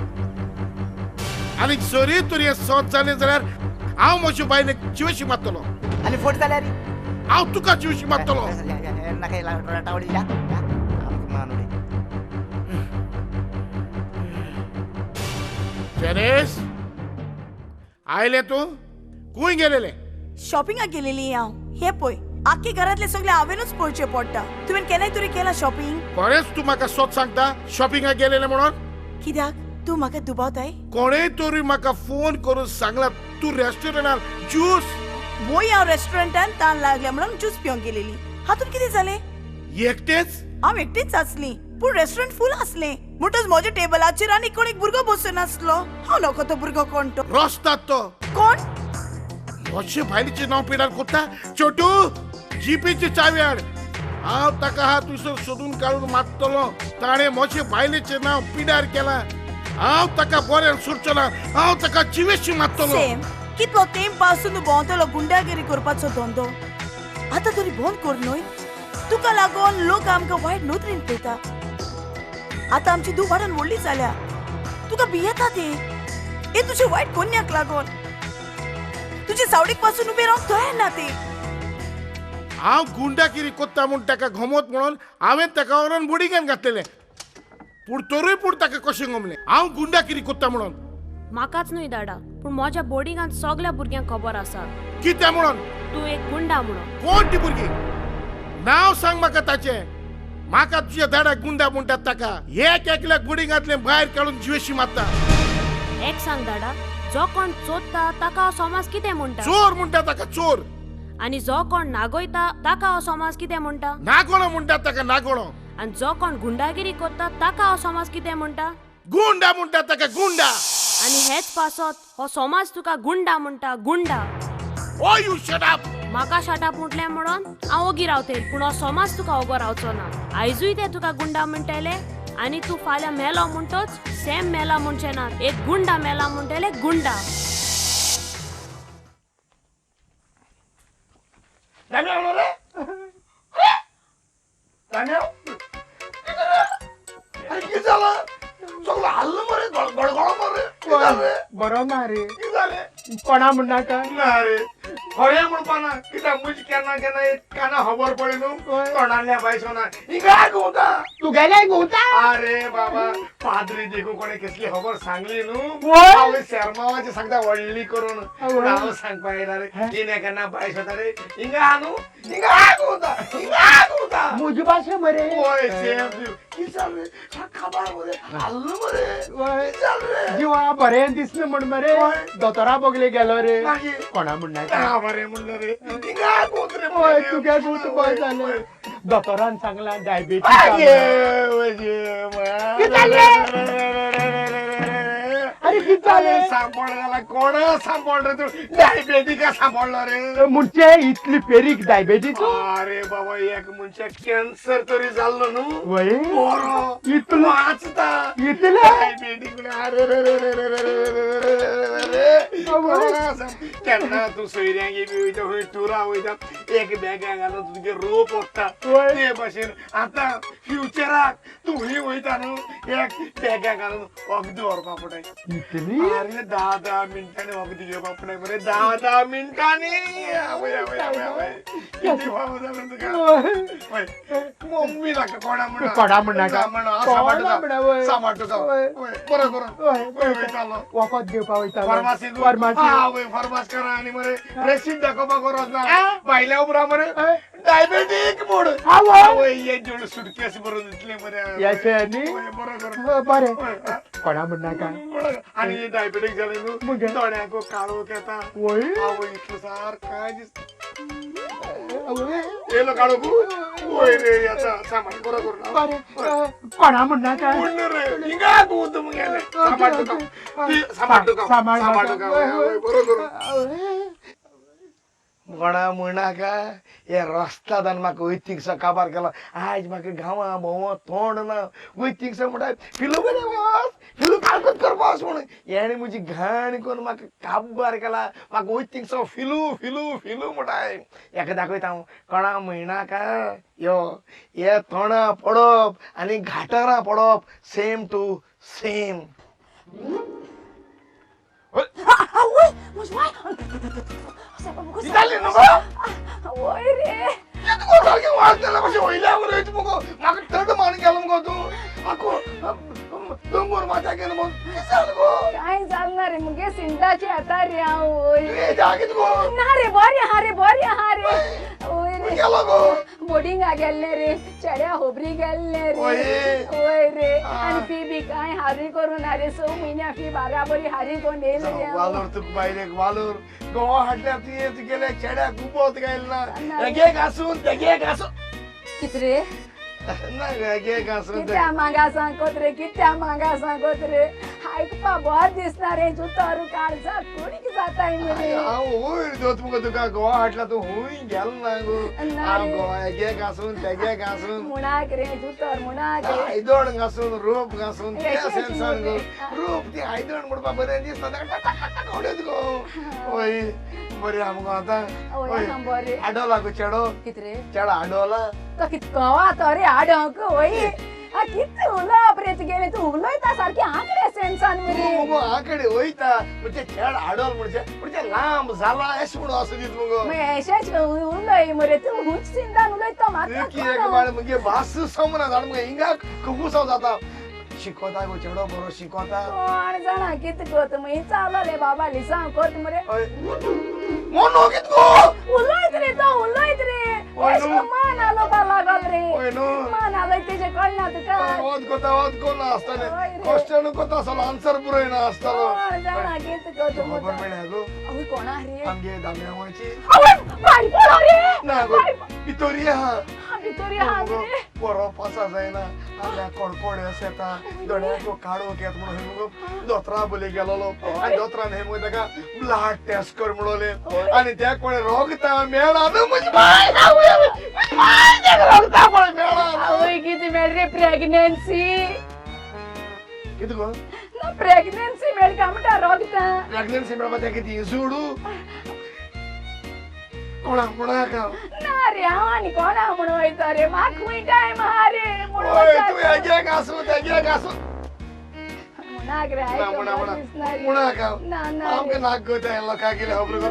आनी जरी तरी सोद जालें जाल्यार हांव म्हज्या बायलेक जिवेशी मारतलो आनी फोट जाल्यार हांव तुका जिवेशी मारतलो नाका राटावडी या मानुडे जॅनेस आयले तूं खूंय गेलेले शॉपिंगाक गेलेली हांव हे पळय आख्खे घरातले सगळे हांवेनूच पळोवचें पडटा तुवें केन्नाय तरी केला शॉपिंग खरेंच तूं म्हाका सोद सांगता शॉपिंगाक गेलेले म्हणून कित्याक तूं म्हाका दुबावताय कोणेय तरी म्हाका फोन करून सांगला तूं रेस्टॉरंटार ज्यूस वय हांव रेस्टॉरंटान ताण लागल्या म्हणून ज्यूस पिवंक गेलेली हातून कितें जालें एकटेच हांव एकटीच आसली पूण रेस्टॉरंट फूल आसलें म्हणटच म्हज्या टेबलाचेर आनी कोण एक भुरगो बसून आसलो हांव नको तो भुरगो कोण तो रस्तात तो कोण म्हजे बायलेचें नांव पिडार कोत्ता छोटू जीपीची चावी हाड हांव ताका हात उसर सोदून काडून मारतलो ताणें म्हजे बायलेचें नांव पिडार केलां हांव ताका बरें सोडचो ना हांव ताका जिवेशी मारतलो सेम कितलो तेंप पासून भोंवतलो गुंडागिरी करपाचो धंदो आतां तरी बंद कर न्हय तुका लागून लोक आमकां वायट नोदरेन पळयता आतां आमची दूख वाडून व्हडली जाल्या तुका भियेता ते हे तुजे वायट कोन्याक लागून तुजे सावडीक पासून उबे रावंक तयार ना ते हांव गुंडागिरी कोत्ता म्हूण ताका घुमत म्हणून हांवें ताका व्हरून बोडिंगान घातलेलें पूण तरूय पूण ताका कशें गमलें हांव गुंडागिरी कोत्ता म्हणून म्हाकाच न्हय दाडा पूण म्हज्या बोर्डिंगांत सगल्या भुरग्यांक खबर आसा कितें म्हणून तूं एक गुंडा म्हणून कोण ती भुरगी नांव सांग म्हाका ताचें म्हाका तुज्या दाडाक गुंडा म्हणटात ताका एक एकल्याक बोडिंगांतले भायर काडून जिवेशी मारता एक सांग दाडा जो कोण चोरता ताका हो समाज कितें म्हणटा चोर म्हणटा ताका चोर आनी जो कोण नागोयता ताका हो समाज कितें म्हणटा नागोणो म्हणटा ताका नागोणो आनी जो कोण गुंडागिरी करता ताका हो समाज कितें म्हणटा गुंडा म्हणटा ताका गुंडा आनी हेच पासत हो समाज तुका गुंडा म्हणटा गुंडा ओ यू शट अप म्हाका शाटाप म्हटलें म्हणून हांव ओगी रावतले पूण हो समाज तुका ओगो रावचो ना आयजूय ते तुका गुंडा म्हणटले आनी तूं फाल्यां मेलो म्हणटोच सेम मेला म्हणचे ना एक गुंडा मेला म्हणटले गुंडा कितें जालें सगळो बरो ना रे कितें जालें कोणा म्हणनाका ना रे खरें म्हणपाना कित्याक म्हजी केन्ना केन्ना एक काना खबर पडली न्हू तोंडांतल्या बायसोना हिंगा घुंवता तू गेले घुंवता अरे बाबा पाद्री देखून कोणी कसली खबर सांगली न्हू वय. हांव शर्मावाची सांगता व्हडली करून वय. हांव सांगपा येना रे कितें केन्ना बायस वता रे हिंगा न्हू हिंगा घुंवता म्हजी भाशा मरे ओय सेम कितें जालें रे खबर मरे हल्लो मरे कितें जालें रे जिवा बरें दिसना म्हण मरे वय. दोतोरा बोगले गेलो रे मागीर कोणा म्हणनाका हांव बरें म्हणलो रे हिंगा घुंवत रे ओय तुगे घुंवत बरें जालें दोतोरान सांगला डायबिटीस अरे कितें जालें सांपड जाला कोणा सांपड रे तू डायबेटिका सांपडलो रे म्हणजे इतली पेरीक डायबिटीस अरे बाबा एक मनशाक कॅन्सर तरी जाल्लो न्हू वय बरो इतलो वाचता इतले डायबेटीक अरे रे रे रे रे रे रे रे रे कोणा सांग केन्ना तू सोयऱ्यांक बी वयता खंय टुरा वयता एक बॅगां घालून तुगे रोप ओडटा ते भाशेन आतां फ्युचराक तू खंय वयता न्हू एक बॅगां घालून वखद व्हरपा पडटा इतली अरे 10 मिनटांनी वखद घेवपा पडटा मरे 10 मिनटांनी आवय आवय आवय आवय किती फावो जालो तुका मम्मी नाका कोणा म्हणा कोणा म्हणनाका. कोणा म्हणा, वय. सांबाळ तुका वय. बरो करो वय. वयतालो वखद घेवपा वयता फार्मासी फार्मास करा आणि मरे रेसीट दाखोवपाक गरज ना भायल्या उपरा मरे डायबेटीक म्हूण आवय हे जोड सुटकेस बरोवन दितले मरे याचे न्ही वय, बरो करो बरें वय, कोणा म्हणनाका आणि हे डायबेटीक जाले न्हू मगे? दोळ्यांक काळोख येता वय आवय इतलो सारका येलो काळोख वय रे याचा सामान बरो करो बरें कोणा म्हणनाका पूर्ण रे हिंगा तू मग गेले सांबाळ तुका सांबाळ तुका वय, बरो करो कोणा म्हणनाका हे रस्त्यान म्हाका वयतीकसो काबार केलो आयज म्हाका गांवां भोंवो तोंड ना वयतीकसो म्हणटा फिलू बरें वच फिलू काळकोत करपा वच म्हणून हेणे म्हजी घाण करून म्हाका काबार केला म्हाका वयतीकसो फिलू फिलू फिलू म्हणटाय हेका दाखयता हांव कोणा म्हणनाका यो हे तोंडां पडप आनी घाटरां पडप सेम टू सेम जालें न्हू गो वय रे कितें गो सारकें वाजलेलें कशें वयल्या उलयता मुगो म्हाका थंड मान गेलो मुगो तूं आखो दोंगूर माथ्या गेलो मुगो कितें जालें गो काय जालना रे मुगे सिंडाची येता रे हांव वय तुवें जा कितें गो ना रे बरें हा रे वय रे गेलो गो बोर्डिंगा गेल्ले रे चेड्या होबरी गेल्ले वय. रे वय रे आनी फी बी काय हारी करून रे 6 म्हयन्या फी बराबरी हारी करून येयले रे हांव. वालोर तुका बायलेक वालोर गोवा हाडल्या तुवें गेले चेड्या गुबोत गायला हेगे घासून तेगे घासून कित रे ना हेगे घासून कित्या मागा सांगत रे कित्या मागा सांगत रे आयकपा बोर दिसना रे जुतर काळजा कोणीक जाताय मरे हांव वयर दोत मुगो तुका गोवा हाडला तूं हूंय गेलो ना गो ना हांव रे. गोवा हेगे घासून तेगे घासून मुणाक रे जुतर मुणाक रे आयदोण घासून रोप घासून ते हेचे सेन्सान गो चिंगून. रोप ती आयदोण म्हणपा बरें दिसता ताका टक टक टक उडयत गो ओय बरें आमगो आतां ओय हांव बरें आडोला गो चेडो कित रे चेडो आडोला तो कित कवा तो रे आडोंक वय आ कित उलोप रे तुगेले तू उलयता सारकी आंकडे सेन्सान मरे मुगो आकडे वयता म्हणजे चेड आडोल म्हणजे लांब जाला अशें म्हणून असं दीत मुगो एशेच उलय मरे तू हुंच सिंदान उलयता म्हाका कितें बाळ म्हणजे भास समना जाण मुगे हिंगा खुबूसो जाता शिकोता गो चेडो बरो शिकोता कोण जाणा कित कोत मई चालले बाबा लिसांव कोत मरे मोनो कित गो उलयत रे तो उलयत रे ओय न्हू. मान आलो बा लागल रे ओय न्हू. मान आलोय तेजे कळना तुका वद कोना आसताले ओय रे. क्वेश्चन कोता आसलो आन्सर पुरो येना आसतालो कोण जाणा कित कोत खबर मेळ्ळ्या गो आवय कोणा रे आमगे दाम्यावाची आवय बारी पळो रे ना गो भितोरी आहा हा भितोरी हा मुगो रे बरो पासा जायना आपल्या कोडकोड्यास येता दोळ्याक काळोख येत म्हणून हे मुगो दोतरा बोले गेलोलो आनी दोतरान हे मुगो ताका ब्लड टेस्ट कर म्हणले आनी त्या कोणे रोगता मेळा न्हू म्हजी बाय रोगता कोणे मेळा आवय कित मेळ रे प्रेग्नन्सी कितें गो ना प्रेग्नन्सी मेळ का म्हणटा रोगता प्रेग्नन्सी मेळपा तें कितें सोडू कोणाक ना रे हांव आनी कोणा म्हणून वयता रे म्हाका खूंय टायम हा रे म्हणून ओय वचत. तू हेगे घासून तेगे घासून नाक रे मुणा गाव आमकां नाक गो त्या लोकां गेले खबर गो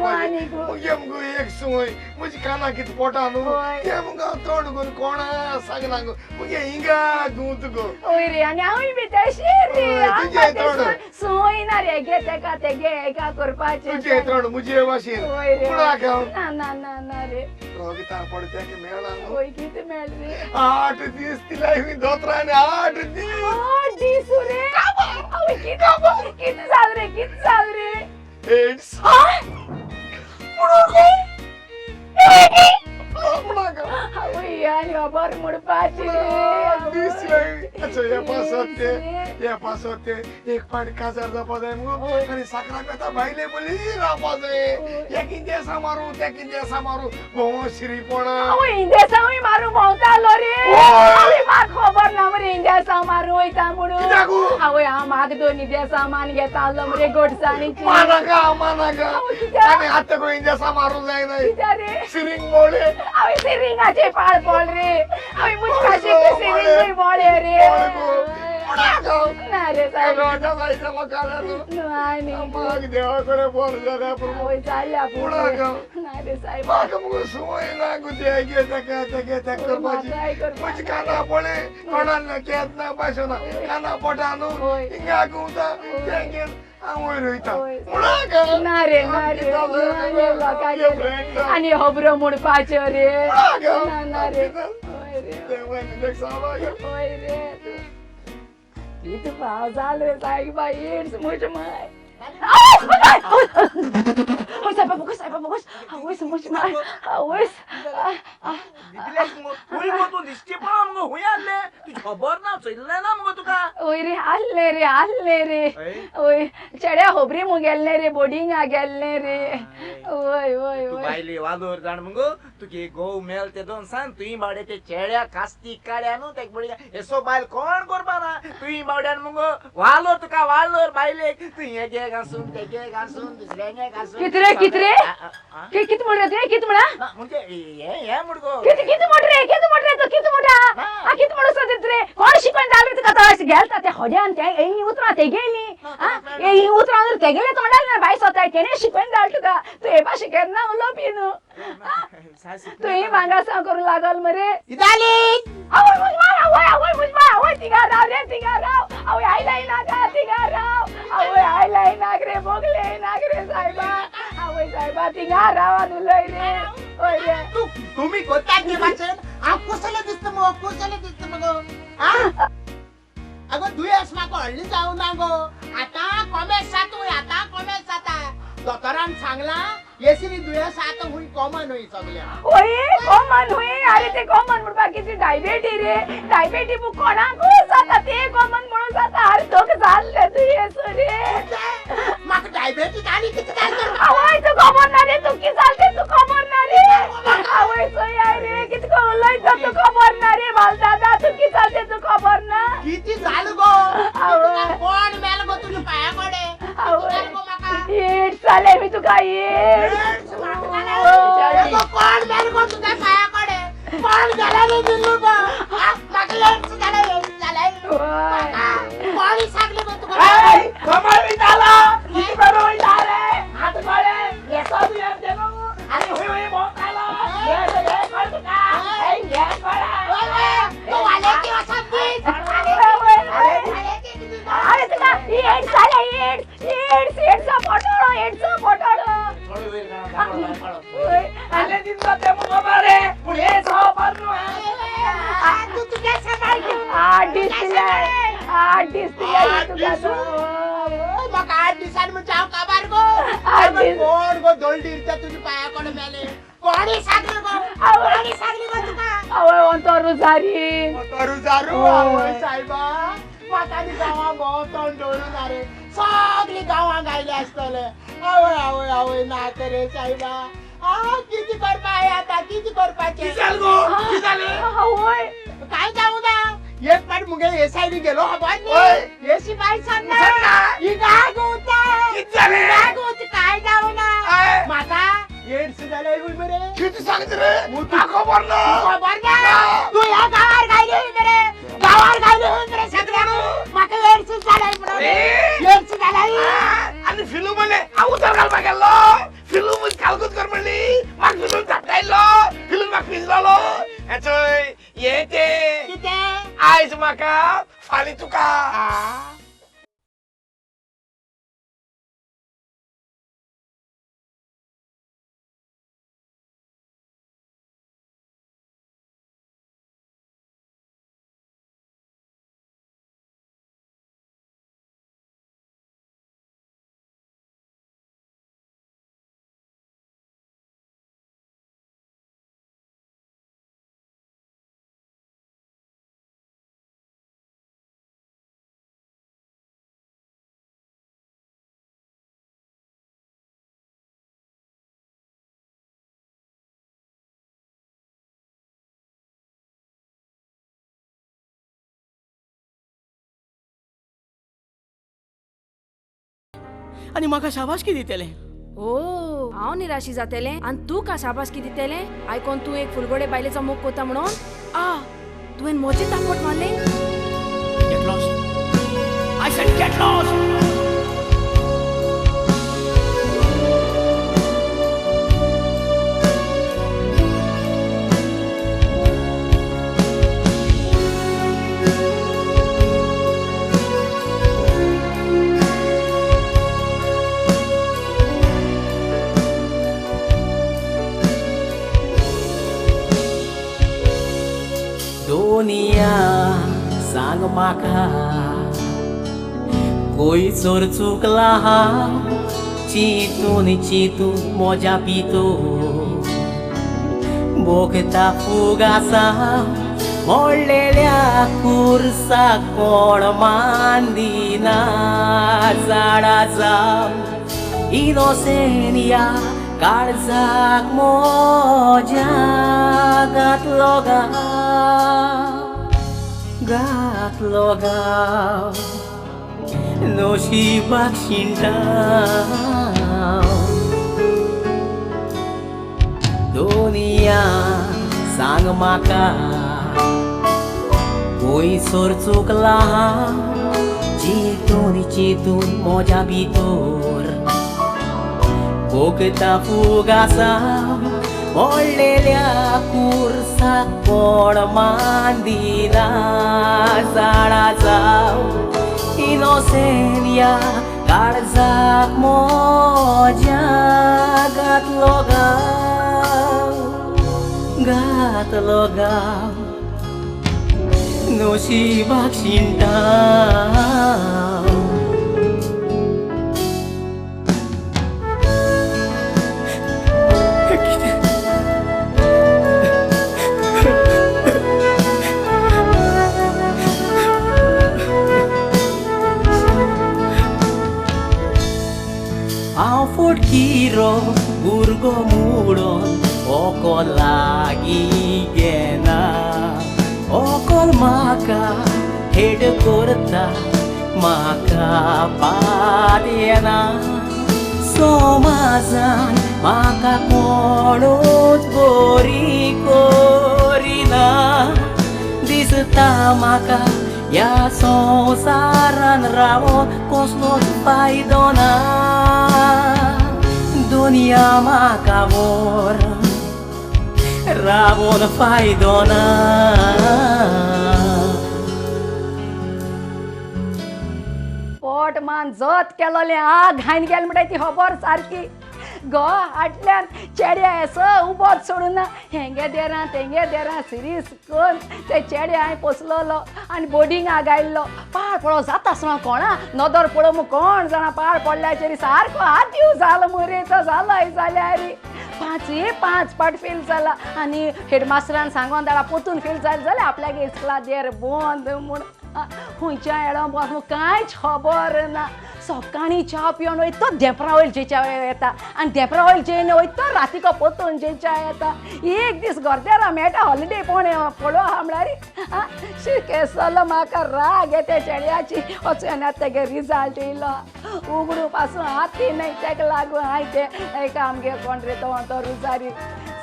मुगे मुगो एक सुय मुजी काना कित पोटा न्हू ते मुगा तोंड गो कोणा सांगना गो मुगे हिंगा गुंत गो ओय रे आनी हांवूय बी तशी रे तुजे तोंड सोय ना रे गे तेका ते गे एका करपाचें तुजे तोंड मुजे वाशीन मुणा गाव ना रे रोगिता पडते की मेळा न्हू ओय कितें मेळ रे 8 दीस तिला हुई दोतराने 8 दीस दिसू रे आवय कितें जाल रे एड्स मुणा गाव आवय आनी खबर म्हणपाची अच्छा ये पास होते एक पाट काजार जापा जाय मुगो आणि साकराक येता भाईले बोली रापा जाय एक इंजेसा मारू त्या इंजेसा मारू भोव श्रीपणा आवय इंजेसांय मारू भोंवतालो रे आवय म्हाका खबर ना मरे इंजेसा मारू वयता म्हणून आवय हांव म्हाका 2 इंजेसा मान घेतालो मरे गोडसाणीची मानाका आणि आता को इंजेसा मारू जाय नाही रे सिरिंग मोडे आवय सिरिंगाचे पाळ पड रे आवय मुझ खाशी सिरिंग मोडे रे ना रे साहेब आणि मग देवाकडे बोल जरा आवय चालल्या ना रे साहेब मग सोय ना गुदे घेता करपाची मुझ काना पडे कोणाला केत ना भाषण काना पटानू हिंगा गुंता तेंगे आवय रोयता ना रे आणि खबरो म्हणपाच्यो रे ना रे ओय रे किती भाव जाल रे साईबा एड्स मुझ माय साहेबा बघस आवयस मुझ माय आवयस खबर ना चलले ना मग तुका ओय रे आल्ले रे ओय चेड्या होबरी मुगेल्ले रे बोर्डिंगा गेल्ले रे ओय ओय तू ओय बायले वालोर जाण मग तुके गोव मेल ते दोन सांग तुई बावड्याचे चेड्या कास्ती काड्या न्हू तेक बडी एसो बायल कोण करपा ना तुई बावड्यान मग वालोर तुका वालोर बायले तुई हेगे घासून तेगे घासून दुसऱ्यागे घासून कित म्हण रे कित म्हणा म्हणजे हे मुडगो कित म्हण रे तू कित म्हणा कित म्हणू सदित रे कोण शिकवण जाल रे तुका तळस गेलता त्या होड्यान त्या एई उतरा ते गेली एई उतरा ते गेले तोंडाल ना बाई स्वतः तेने शिकवण जाल तुका तू हे भाषे केन्ना उलो पिनू तू ही मांगासा करू लागल मरे इदाली आवय मुजमा तिगा राव आवय आयलाय नागा तिगा राव आवय आयलाय नाग रे बोगले नाग रे साहेबा आवय साहेबा तिगा राव अनुलय रे ओय रे तुम्ही कोणत्या भाषेत कुशल दिसत मग अगो दुयेस म्हाका हळली जाऊ ना गो आता कॉमेस जाता दोतोरान सांगला येसिनी दुयेस आता हुई कॉमन होई सगल्या ओय कॉमन होई अरे ते कॉमन म्हणपा किती डायबिटी रे डायबिटी मु कोणाकू जाता ते कॉमन म्हणून जाता अरे तो जाल्ले दुयेस रे म्हाका डायबिटीज आनी किती जाल आवय तू खबर ना रे तू की जालते तू खबर ना रे आवय सोय रे किती को लयता तू खबर ना रे बाल दादा तू की जालते तू खबर ना किती झाल गो आवय कोण मेल गो तुझ्या पाया पडे आवय एड चाले मी तुका एड कोण मेल गो तुझ्या पाया पडे कोण गेला रे दिल्लू गो म्हाका लेट झाले कोणी सांगले गो तुका कमाल झाला किती बरो रे हात मारे येतो तू येते ना आणि होय बोकाला ये कर तुका ये करा तो वाले की वसंती अरे तुका एड चाले एड चा फोटो थोडी वेळ ना आले दिन जाते मग बारे पुढे जाऊ पारनो तू तुझ्या सकाळी आठ दिसले तुका म्हाका 8 दिसांनी म्हणजे हांव काबार गो कोण गो दोल्डी इरता तुझ्या पाया कोण मेले कोणी सांगले गो तुका आवय ओंतो रुजारी रुजारू आवय सायबा म्हाका नी गांवा भोंवतो डोळून रे सगळी गांवां गायले आसतले आवय ना करे सायबा किती करपा आता किती करपाचे आवय काय जाऊ ना एक पाट मुगे एसआयडी गेलो खबर एसी बाई सांगना हिंगा गोता काय जाऊ ना म्हाका एड्स जाले मरे किती सांगते रे खबर ना तू या गावार गायले मरे सगळ्यांना म्हाका एड्स जाले आणि फिलू म्हणे उतर घालपा गेलो फिलू मग कालकूत कर म्हणली माग फिलून झापटायलो फिलून माग पिजलो याचोय येते आयज म्हाका फाल्यां तुका आनी म्हाका शाबासकी दितले ओ हांव निराशी जातलें आनी तूं का शाबासकी दितलें आयकोन तूं एक फुलगोडे बायलेचो मोग कोता म्हणून तुवें मोजे तापट मारले get lost I said get lost दुनिया सांग म्हाका खंयसर चुकला हांव चिंतून चिंतून मोज्या भितर बोगता फुगासा मोडलेल्या खुर्साक कोण मान दिना झाडा जावं इनोसेंट या काळजाक मोज्या घातलो गाव नशिबाक शिंटाव दुनिया सांग म्हाका खंयसर चुकला चिंतून चिंतून मोज्या भितर बोगता फुगासा मोडलेल्या खुर्साक कोण मान दिना झाडा जावं इनोसेंट या काळजाक मोज्या घातलो गाव नशिबाक शिंटाव हांव फोटकिरो भुरगो मुडोन ओकोल लागीं घेना ओकोल म्हाका हेड करता म्हाका पाड येना समाजान म्हाका कोणूच बरी करिना दिसता म्हाका ह्या संवसारान रावून कसलोच फायदो ना दुनिया म्हाका मोर रावून फायदो ना पोट मान जत केलोले आग घायन गेल म्हणटा ती खबर सारकी गो हाटल्यान चेड्या स उबोच सोडून हेंगे देरा सिरीस कोन ते चेड्या हांवें पोसलोलो आनी बोर्डिंगा गायल्लो पाड पळो जाता आसतना कोणा नदर पळोवंक कोण जाणा पाड पडल्याचेर सारको हात दिव जालो मरे तो जालोय जाल्यार 5 पाट फेल जाला आनी हेडमास्टरान सांगोन धाडा पोतून फेल जालें जाल्यार आपल्याक इस्कला देर बंद म्हूण खंयच्या येडो म्हाका कांयच खबर ना सकाळीं च्या पिवन वयतो धेपरा वयर जेच्या येता आनी धेपरा वयर जेवन वयतो रातीको पोतून जेच्या येता एक दीस घरदेरा मेळटा हॉलिडे पळोव आहा म्हळ्यार केसलो म्हाका राग येता चेड्याची वचून तेगे रिजल्ट येयलो उगडू पासून हाती न्हय तेका लागून हांवें ते एक आमगे कोण रे तो रुजारी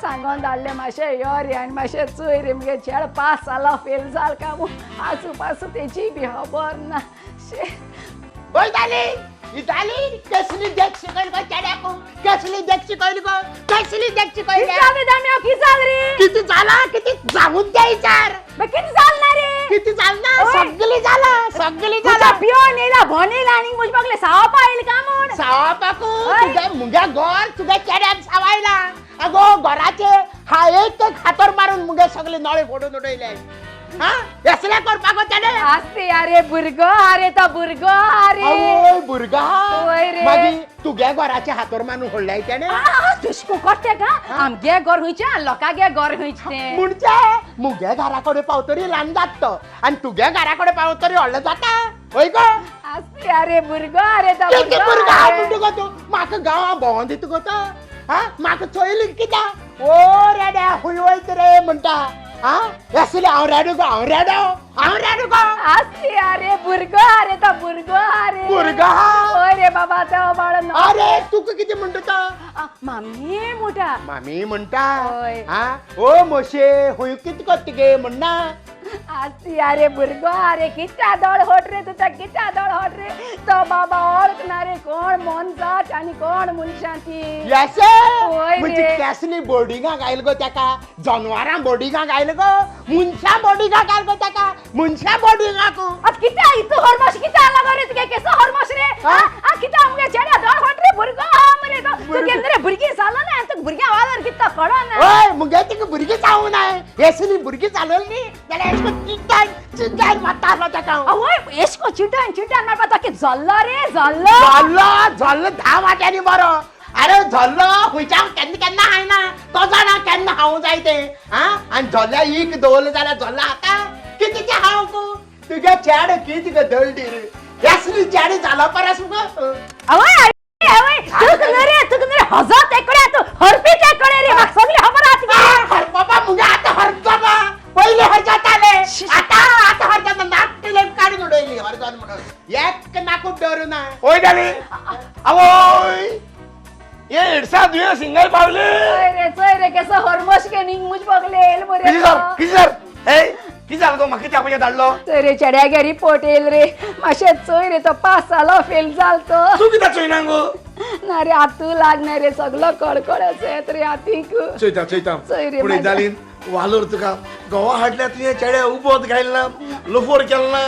सांगोन धाडलें मातशें यो रे आनी मातशें चुय रे मगे चेड पास जालो फेल जाल काय आजू पासून तेची बी खबर ना वयताली इताली कसली देख शिकयली गो चेड्याक कसली देख शिकयली गो कसली देख शिकयली किती झाला किती जाऊन द्यायचार किती चालणार रे किती चालना ओय. सगळी तुझा झाला पिओन येला भोनील आणि मुझ बघले सावा पाहिल का म्हण सावा पाकू ओय. तुझ्या मुंग्या गोर तुझ्या चेड्याक सावायला अगो घराचे हा एक हातोर मारून मुगे सगळे नळे फोडून उडयले हा असल्या करपाक चेडे असते अरे बुरगो अरे तो बुरगो अरे ओय भुरगा ओय रे. मागी तुग्या घराचे हातोर मारून होडलाय त्याने तुझको करते का आमगे घर हुईचे लोकागे घर हुईचे म्हणजे मुगे घराकडे पावतरी ल्हान जात आणि तुग्या घराकडे पावतरी व्हडलं जाता होय गो असते अरे बुरगो अरे तो किती बुरगो भुरगा अरे. म्हणतो गो तू म्हाका गांवां भोंवून दिता गो तो हा म्हाका चोयली कित्या ओ रेड्या हुंय वयत रे म्हणटा हा असले हांव रेडो गो असते अरे बुरगो अरे तो बुरगो अरे भुरगा ओय रे बाबा तो बाळ अरे तुका किती म्हणतो तो मामी मोठा मामी म्हणटा होय. हा ओ मोशे हुंय कित करता गे म्हणना असते अरे बुरगो अरे कित्या दळ होट रे तुझा कित्या दळ होट रे तो बाबा ओळखणारे कोण मनजात आणि कोण मनशांती येस होय म्हणजे रे. कसली बोर्डिंगाक आयल गो ताका जनावरां बोर्डिंगाक आयल गो मनशा बोर्डिंगाक आयल गो ताका मनशा बोर्डिंगाक आज कित्या इतू हरमोश कित्या आला गो रे तुगे केसो हरमोश रे हा? आ कित्या आमगे चेड्या दळ होट रे बुरगो हा मरे तो तुगे रे भुरगी जालो ना तू भुरग्या वावर कित्ता कळो ना ओय मुगे तिका भुरगीं चावूं नाय येसली भुरगीं चालवली जाल्यार एशको चिंतान मारतालो ताका आवय एशको चिंटान मारपा तो की जल्लो रे जल्लो झल्लो 10 वाट्यांनी बरो अरे झल्लो खुंयच्या केन्ना हायना तो जाणा केन्ना हांव जाय ते हा आनी झल्ल्या एक दवरलो जाल्यार झल्ला आतां कितें हांव तूं तुगे चेड कितें गो दळडी रे येसली चेडी जाला परस मुगो आवय आवय तुक नरे हजत एकड़े तू हरपीत एकड़े रे म्हाका सगळी खबर आहा हर बाबा मुगे आतां हर बाबा पयले हर जाताले आतां हर जाता नाक टिलेप काडून उडयली हर जावन म्हणून एक नाकूच दवरूं ना ओय जाली आवोय ये इडसा दुये सिंगल पावले चोय रे केसो हरमोश के निंग मुझ बगले एल मरे किती सर ए किती झालं तो म्हाका त्या पयशे धाडलो चोय रे चेड्यागे रिपोर्ट येल रे मातशें चोय रे तो पास जालो फेल जाल तो तू कित्याक चोयना गो ना रे हातू लागना रे सगलो कडकडच येत रे हातीक चोयता चोय रे पुढे माझ्या. जालीन वालोर तुका गोवा हाडल्या तुवें चेड्या उबोत घायलना लोफोर केलना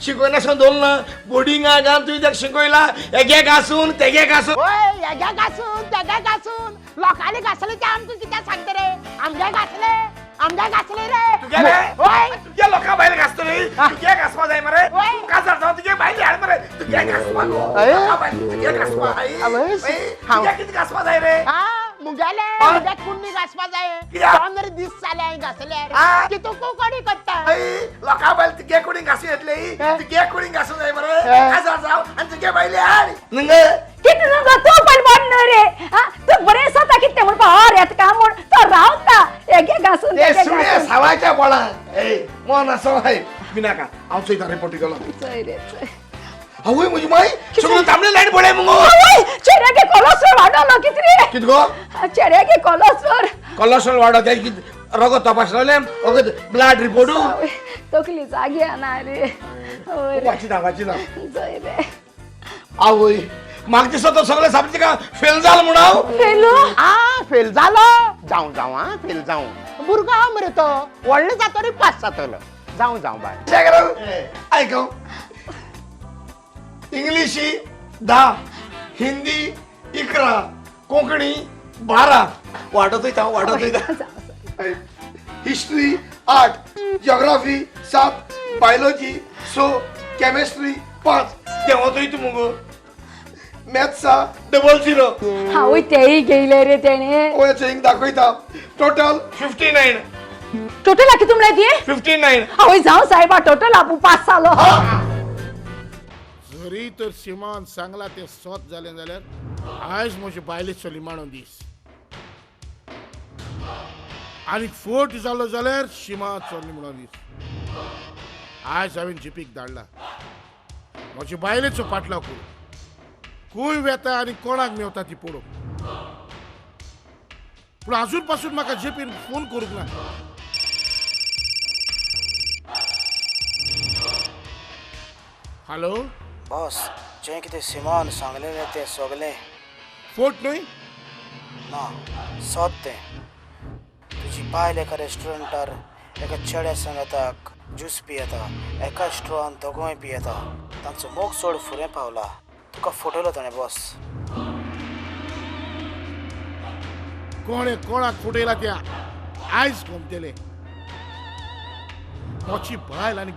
शिकयनासतना दवरना बोर्डिंगा घाल तुवें ताका शिकयला हेगे घासून तेगे घासून ओय हेगे घासून तेगे घासून लोकांनी घासले ते आमकां कित्याक सांगता रे आमगे घासले रे तुगेले ओय तुगे लोकां भायर घासतली तुगे घासपा जाय मरे ओय. काजार जावन तुगे भायली हाड मरे तुगे घासपा गो अय. लोकां भायर तुगे घासपा आवय, हांव- तुगे कितें घासपा जाय रे हा मुगेले हा? मुगे कुंडी घासपा जाय कित्याक? 15 दीस जाले हांवें घासल्यार हा? की तूं कोणी करता लोकां भायर तुगे कुडी घासून येतली ए. तुगे कुडी घासून जाय मरे ए. काजार जाव आनी तुगे भायली हाड न्हंग कित नुंग तू पण बडन रे तू बरे स्वता किते म्हणपा हर येत का म्हण तो रावता एगे घासून ते तेगे सुणे घासून. सावाच्या बोळा ए मोन असो हाय बिनाका हांव चोयता रिपोर्ट केलो चोय रे चोय आवय म्हजी माय सगळं तांबडे लायन पडे मुगो आवय चेड्यागे कोलेस्ट्रॉल वाडलो कित रे कित गो चेड्यागे कोलेस्ट्रॉल कोलेस्ट्रॉल वाडत जाय कित रगत तपासलें ओके ब्लड रिपोर्टू आवय तकली जागे ना रे ओय रे वाची ना चोय रे आवय म्हाका दिसता तो सगळे सामके का फेल जाल म्हण हांव फेलो फेल जालो जावं हा फेल जावं भुरगो हा मरे तो व्हडलो जातो रे पास जातलो जावं बाय ऐक इंग्लिशी 10 हिंदी 11 कोंकणी 12 वाडत वयता हिस्ट्री 8 जिओग्राफी 7 बायोलॉजी 6 केमिस्ट्री 5 देंवतोय तूं मुगो मॅथ्सा 00 हांवूय तेय गेले रे तेणे ओएच इंक दाखयता टोटल 59 टोटल किती म्हणले ती 59 हांवूय जावं साहेबा टोटल आपूण पास जालो जरी तर सिमान सांगला ते सोत जालें जाल्यार आयज म्हजे बायले चली मांडून दीस आनी फोट जालो जाल्यार शिमा चोरली म्हणून दीस आयज हांवें जिपीक धाडला म्हजे बायलेचो पाटलाव करूं खूंय वेता आनी कोणाक मेवता ती पळोवंक पूण आजून पासून म्हाका जेपीन फोन करूंक ना हॅलो बॉस जें कितें सिमान सांगलेलें तें सगलें फोट न्हय ना सोद तें तुजी बायल एका रेस्टॉरंटार एका चेड्या सांगाताक ज्यूस पियेता एका स्ट्रॉन दोगोय पियेता तांचो मोग चड फुडें पावला तुका फटयलो ताणें बॉस कोणे कोणाक फुटयला त्या आयज घुमतेले मोची बायल आनी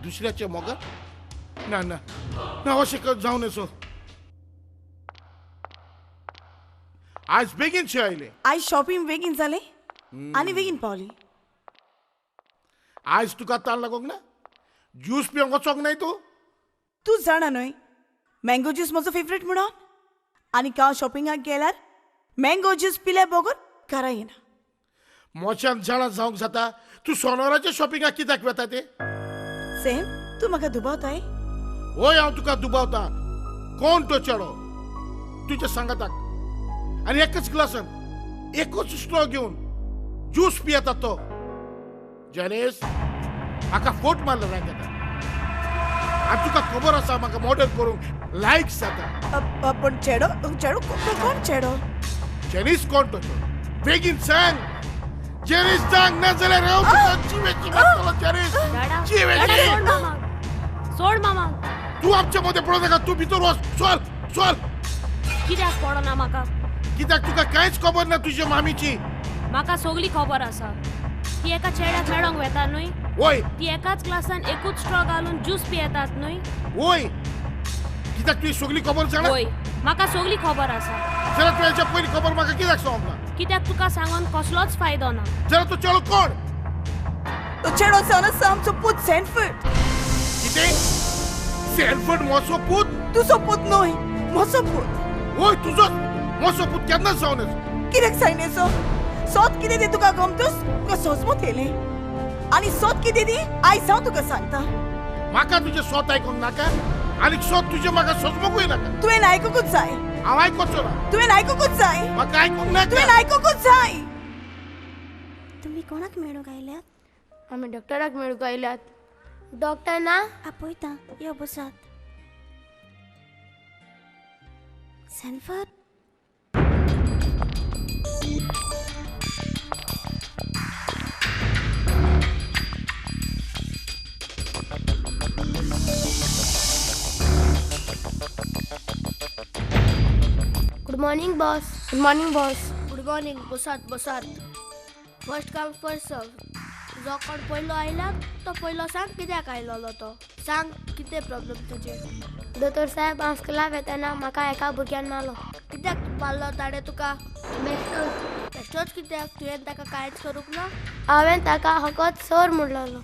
दुसऱ्याचे मोगार ना ना ना अशें जावं नसो आयज बेगीन शे आयले आयज शॉपिंग बेगीन जालें आनी बेगीन पावली आयज तुका ताण लागोंक ना ज्यूस पिवंक वचोंक नाय तूं जाणा न्हय मँगो ज्यूस म्हजो फेवरेट म्हणून आनी हांव शॉपिंगाक गेल्यार मँगो ज्यूस पिले बगून घरा येना मोच्यान जाणा जावंक जाता तूं सोनोराच्या शॉपिंगाक कित्याक वता ते सेम तूं म्हाका दुबावताय होय हांव तुका दुबावता कोण तो चेडो तुज्या सांगाताक आनी एकच ग्लासान एकूच स्ट्रॉ घेवन ज्यूस पियेता तो जॅनेस म्हाका फोट मारलो रांगेता आनी तुका खबर आसा म्हाका मॉडर्न करूंक लायक जाता पण चेडो चेडो कोण चेडो जॅनीस कोण तो चेडो बेगीन सांग जॅनीस सांग ना जाल्यार हांव तुका जिवेची मारतलो जॅनीस जिवेची सोड मामा तूं आमचे मदें पडो नाका तूं भितर वच चल चल कित्याक पडना म्हाका कित्याक तुका कांयच खबर ना तुज्या मामीची म्हाका सगळी खबर आसा ती एका चेड्याक मेळोंक वेता न्हय वय ती एकाच क्लासान एकूच स्ट्रॉ घालून ज्यूस पियेतात न्हय वय कित्याक तुजी सगळी खबर जाणा होय म्हाका सगळी खबर आसा जाल्यार तूं हेच्या पयलीं खबर म्हाका कित्याक सांगूंक ना कित्याक तुका सांगून कसलोच फायदो ना जाल्यार तो चेडो कोण तो चेडो जावन आसा आमचो पूत सॅनफर्ड कितें सॅनफर्ड मोसो पूत तुजो पूत न्हय म्हजो पूत वय तुजो मोसो पूत केन्नाच जावनच कित्याक सांगनेचो सोद कितें दी तुका गमतूस तुका सोजमूत येलें आनी सोद कितें दी आयज हांव तुका सांगता म्हाका तुजें स्वत आयकूंक नाका आनी स्वत तुजें म्हाका सोजमूकूय नाका तुवें आयकूंकूच जाय हांव आयकोचो ना तुवें आयकूंकूच जाय म्हाका आयकूंक तुवें नाका आयकूंकूच जाय तुमी कोणाक मेळूंक आयल्यात आमी डॉक्टराक मेळूंक आयल्यात डॉक्टर ना आपयता यो बसात Sanford good morning boss good morning boss good morning बसात बसात फर्स्ट कम फर्स्ट सर्व जो कोण पयलो आयला तो पयलो सांग कित्याक आयलोलो तो सांग कितें प्रॉब्लेम तुजे दोतोर साहेब हांव स्कुलाक वेतना म्हाका एका भुरग्यान मारलो कित्याक मारलो ताणें तुका बेश्टोच कित्याक तुवें ताका कांयच करूंक ना हांवें ताका हकोत चोर म्हणलोलो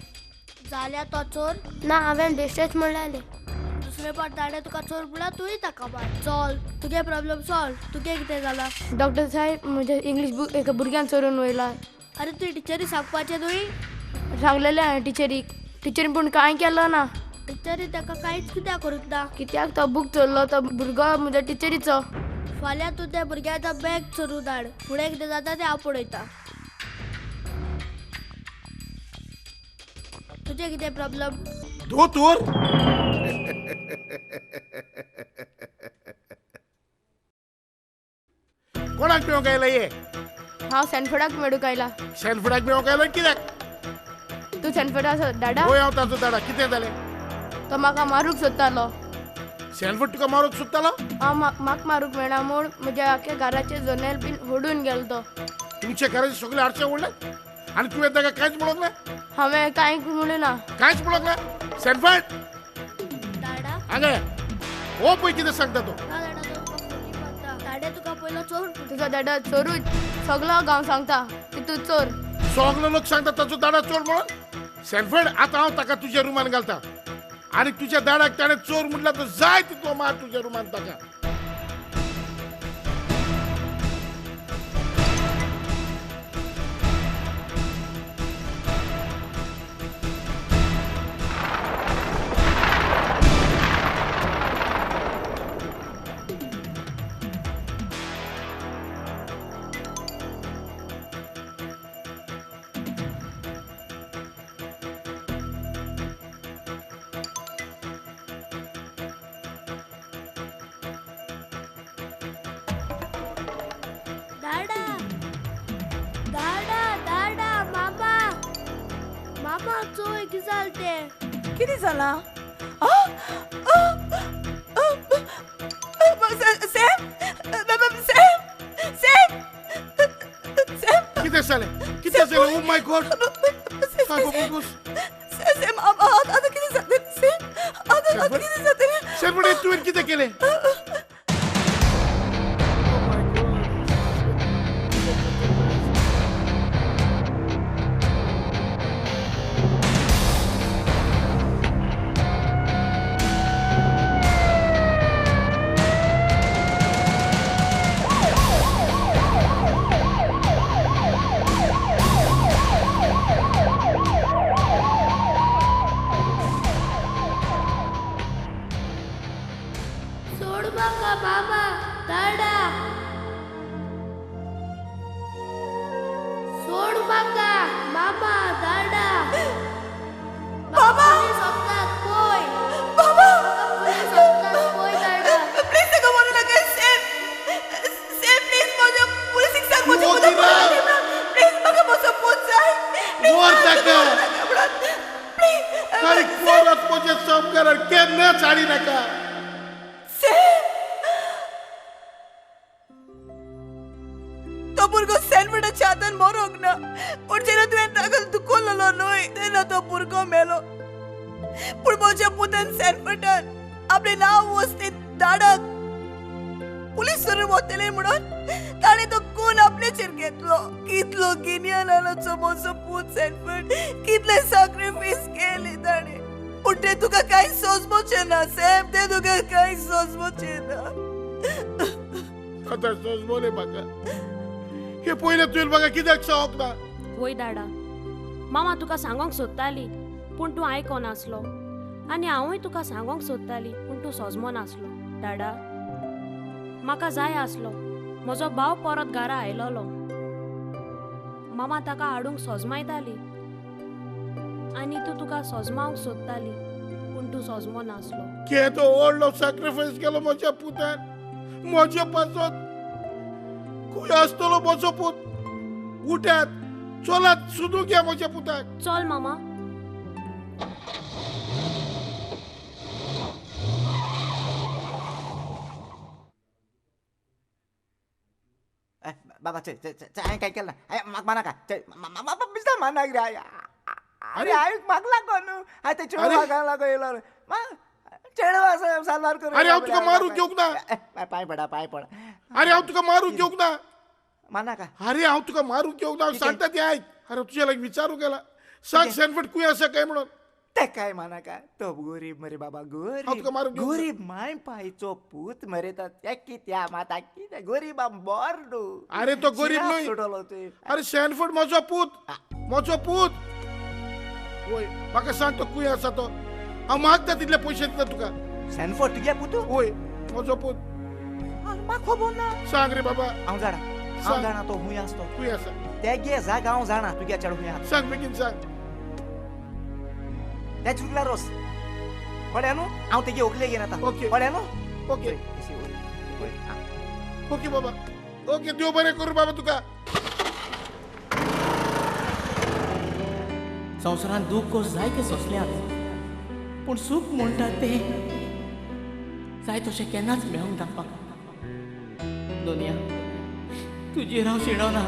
जाल्यार तो चोर ना हांवें बेश्टेच म्हणलेलें दुसरे फावट ताणें तुका चोर म्हणल्यार तुवें ताका मार चल तुगे प्रॉब्लेम सॉल्व तुगे कितें जाला डॉक्टर साहेब म्हजे इंग्लीश बूक एका भुरग्यान चोरून वयला अरे तुवें टिचरी सांगपाचें न्हय सांगलेलें हांवें टिचरीन पूण कांय केलो ना टिचरी ताका कांयच कित्याक करूंक ना कित्याक तो बूक चोरलो तो भुरगो म्हज्या टिचरीचो फाल्यां तूं त्या भुरग्याचा बॅग चोरून धाड फुडें कितें जाता तें हांव पळयता तुजें कितें प्रॉब्लेम दोतोर कोणाक पिवंक आयला ये हांव सॅनफर्डाक मेळूंक आयला सॅनफर्डाक पिवंक आयलो कित्याक तूं सॅनफर्डाचो डाडा वय हांव ताचो दाडा कितें जालें तो म्हाका मारूंक सोदतालो सॅनफर्ड तुका मारूंक सोदतालो हांव म्हाका मारूंक मेळना म्हूण म्हज्या आख्या घराचे जनेल बीन होडून गेलो तो तुमच्या घराचे सगळे आडचे उडले आनी तुवें ताका कांयच म्हणूंक ना हांवें कांय म्हणलें ना कांयच म्हणूंक ना सॅनफर्ड दाडा हांगा हो पळय कितें सांगता तो ना दाडा तो तुका फुटी मारता दाडे तुका पयलो चोर तुजो डाडा चोरूच सगलो गांव सांगता की तूं चोर सगलो लोक सांगता ताचो दाडा चोर म्हणून सॅनफर्ड आतां हांव ताका तुज्या रुमान घालता आनी तुज्या दाडाक ताणें चोर म्हणला तर जाय तितलो मार तुज्या रुमान ताका किती झाला किती झाले किती झाले ओ माय गॉड सांग बघूस आता किती जाते आता किती जाते सेनफर्ड तुवें किती केले सोड माका मामा दाडा सोड माका मामा दाडा बाबा सप्तात पोय बाबा सप्तात पोय दाडा प्लीज नका बोलू नका सेम प्लीज माझ्या पोलिसिंग सर माझ्या मोदी ना. प्लीज बघा माझं पोच जाय वर टाका प्लीज काही पोरात म्हणजे समकार केन्ना चाडी नाका तो भुरगो सेनफर्डाच्या हातान मरोंक ना पूण जेन्ना तुवें ताका दुखोवलेलो न्हय तेन्ना तो भुरगो मेलो पूण म्हज्या पुतान सेनफर्डान आपलें नांव वस्तीत धाडक पुलीस सुरू वतले म्हणून ताणें तो खून आपल्याचेर घेतलो कितलो गिन्यान आलो म्हजो पूत सेनफर्ड कितले सॅक्रिफायस केले ताणें पूण तें तुका कांय सोजमोचें ना सॅम तें तुका कांय सोजमोचें ना आता सोजमोले म्हाका हे पयले तुवें म्हाका कित्याक सांगोंक ना वय दाडा मामा तुका सांगोंक सोदताली पूण तूं आयकोनासलो आनी हांवूय तुका सांगोंक सोदताली पूण तूं सोजमो नासलो दाडा म्हाका जाय आसलो म्हजो भाव परत घरा आयलोलो मामा ताका हाडूंक सोजमायताली आनी तूं तुका सोजमावंक सोदताली पूण तूं सोजमो नासलो केदो व्हडलो सॅक्रिफायस केलो म्हज्या पुतान म्हज्या पासत खंय आसतलो म्हजो पूत उठ्यात चलात सुदूक घ्या म्हज्या पुताक चल मामा बाबा हांवें काय केलें ना म्हाका मानाका म्हाका बिस्ता मानाक रे अरे हांवें म्हाका लागो न्हू हांवें ते चेडवा म्हाका लागो येयलो रे चेडवा साल्वार कर अरे हांव तुका मारूंक घेवंक ना पांय पडा अरे हांव तुका मारूंक घेवंक ना मानाका अरे हांव तुका मारूंक घेवंक ना हांव सांगता तें आयक अरे तुज्या लागीं विचारूंक गेला सांग सेनफर्ड खंय आसा काय म्हणून ते काय मानाका तो गरीब मरे बाबा हांव तुका मारूंक घेवंक ना. गरीब माय पायचो पूत मरे तो त्या कित्या माता कितें गरीबा बोर न्हू अरे तो गरीब न्हय सुटलो तुवें अरे सेनफर्ड म्हजो पूत वय म्हाका सांग तो खंय आसा तो हांव मागता तितले पयशे दिता तुका सेनफर्ड तुगे पूत वय म्हजो पूत म्हाका खबर ना सांग रे बाबा हांव जाणा तो खूंय आसतो खंय आसा तेगे जाग हांव जाणा तुगे चेडो खूंय आसा सांग बेगीन सांग त्या चुकला रोस पड्या न्हू हांव तेगे ओकले घेन येता ओके. पड्या न्हू ओके ओके बाबा ओके देव बरें करूं बाबा तुका संवसारांत दूख जायते सोंसल्यात पूण सूख म्हणटा तें जाय तशें केन्नाच मेळोंक ना म्हाका दुनिया तुजेर हांव शिणवना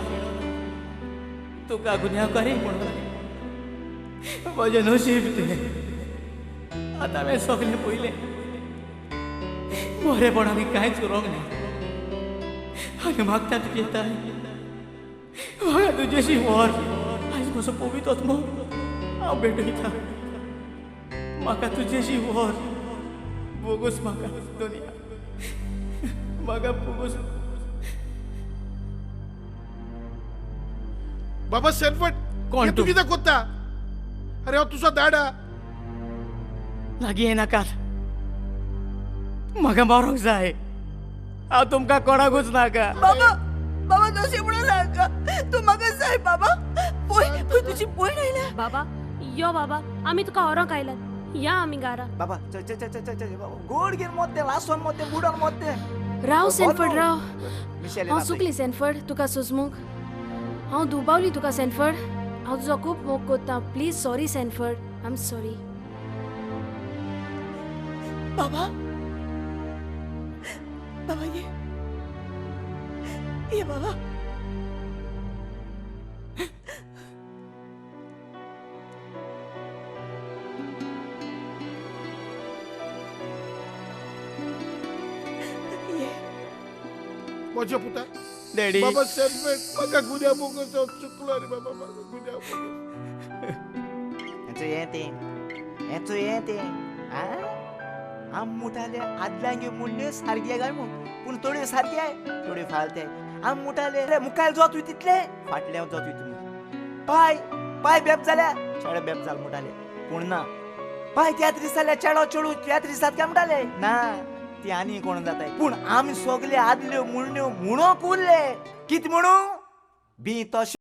तुका गुन्यांवकारी म्हणून म्हजें नशीब तें आतां हांवें सगलें पयलें बरेपणांनी कांयच उरोंक ना आनी मागता तुजे ताय म्हाका तुजेशी व्हर आयज म्हजो पवित्र आत्मो हांव भेटयता म्हाका तुजेशी व्हर बोगूस म्हाका दुनिया म्हाका बोगूस बाबा सेनफर्ड कोण तूं तूं? कितें कोत्ता अरे हांव तुजो दाडा लागीं येनाकात म्हाका मारूंक जाय हांव तुमकां कोणाकूच नाका बाबा बाबा तशें म्हणून नाका तूं म्हाका जाय बाबा पळय तुजी पळय आयल्या बाबा यो बाबा आमी तुका व्हरोंक आयल्यात या आमी घरा बाबा गोड घेवन मोते लासोन मोते बुडोन मोते राव सेनफर्ड राव मिशेल हांव चुकली सेनफर्ड तुका सुजमूक हांव दुबावली तुका सेनफर्ड हांव तुजो खूब मोग कोत्ता please sorry Sanford I am sorry बाबा बाबा ये बाबा म्हज्या पुता डॅडी बाबा सेटमेंट म्हाका गुन्या बोगस चुकलो रे बाबा म्हाका गुन्या बोगस हेचो ते आम मुठाले आदल्यांगे म्हणले सारखे काय मग पूण थोडे सारखे आहे थोडे फालते आहे आम मुठाले रे मुखाल जोत तितले फाटल्या जोत तुम्ही पाय पाय बेप जाल्या चेडे बेप जाल मुठाले पूण ना पाय त्याच दिसाले चेडो चेडू त्याच दिसात काय म्हणटाले ना ती आनी कोण जाताय पूण आमी सगळे आदल्यो मुण्यो म्हणूक उरले कित म्हणू बी तशें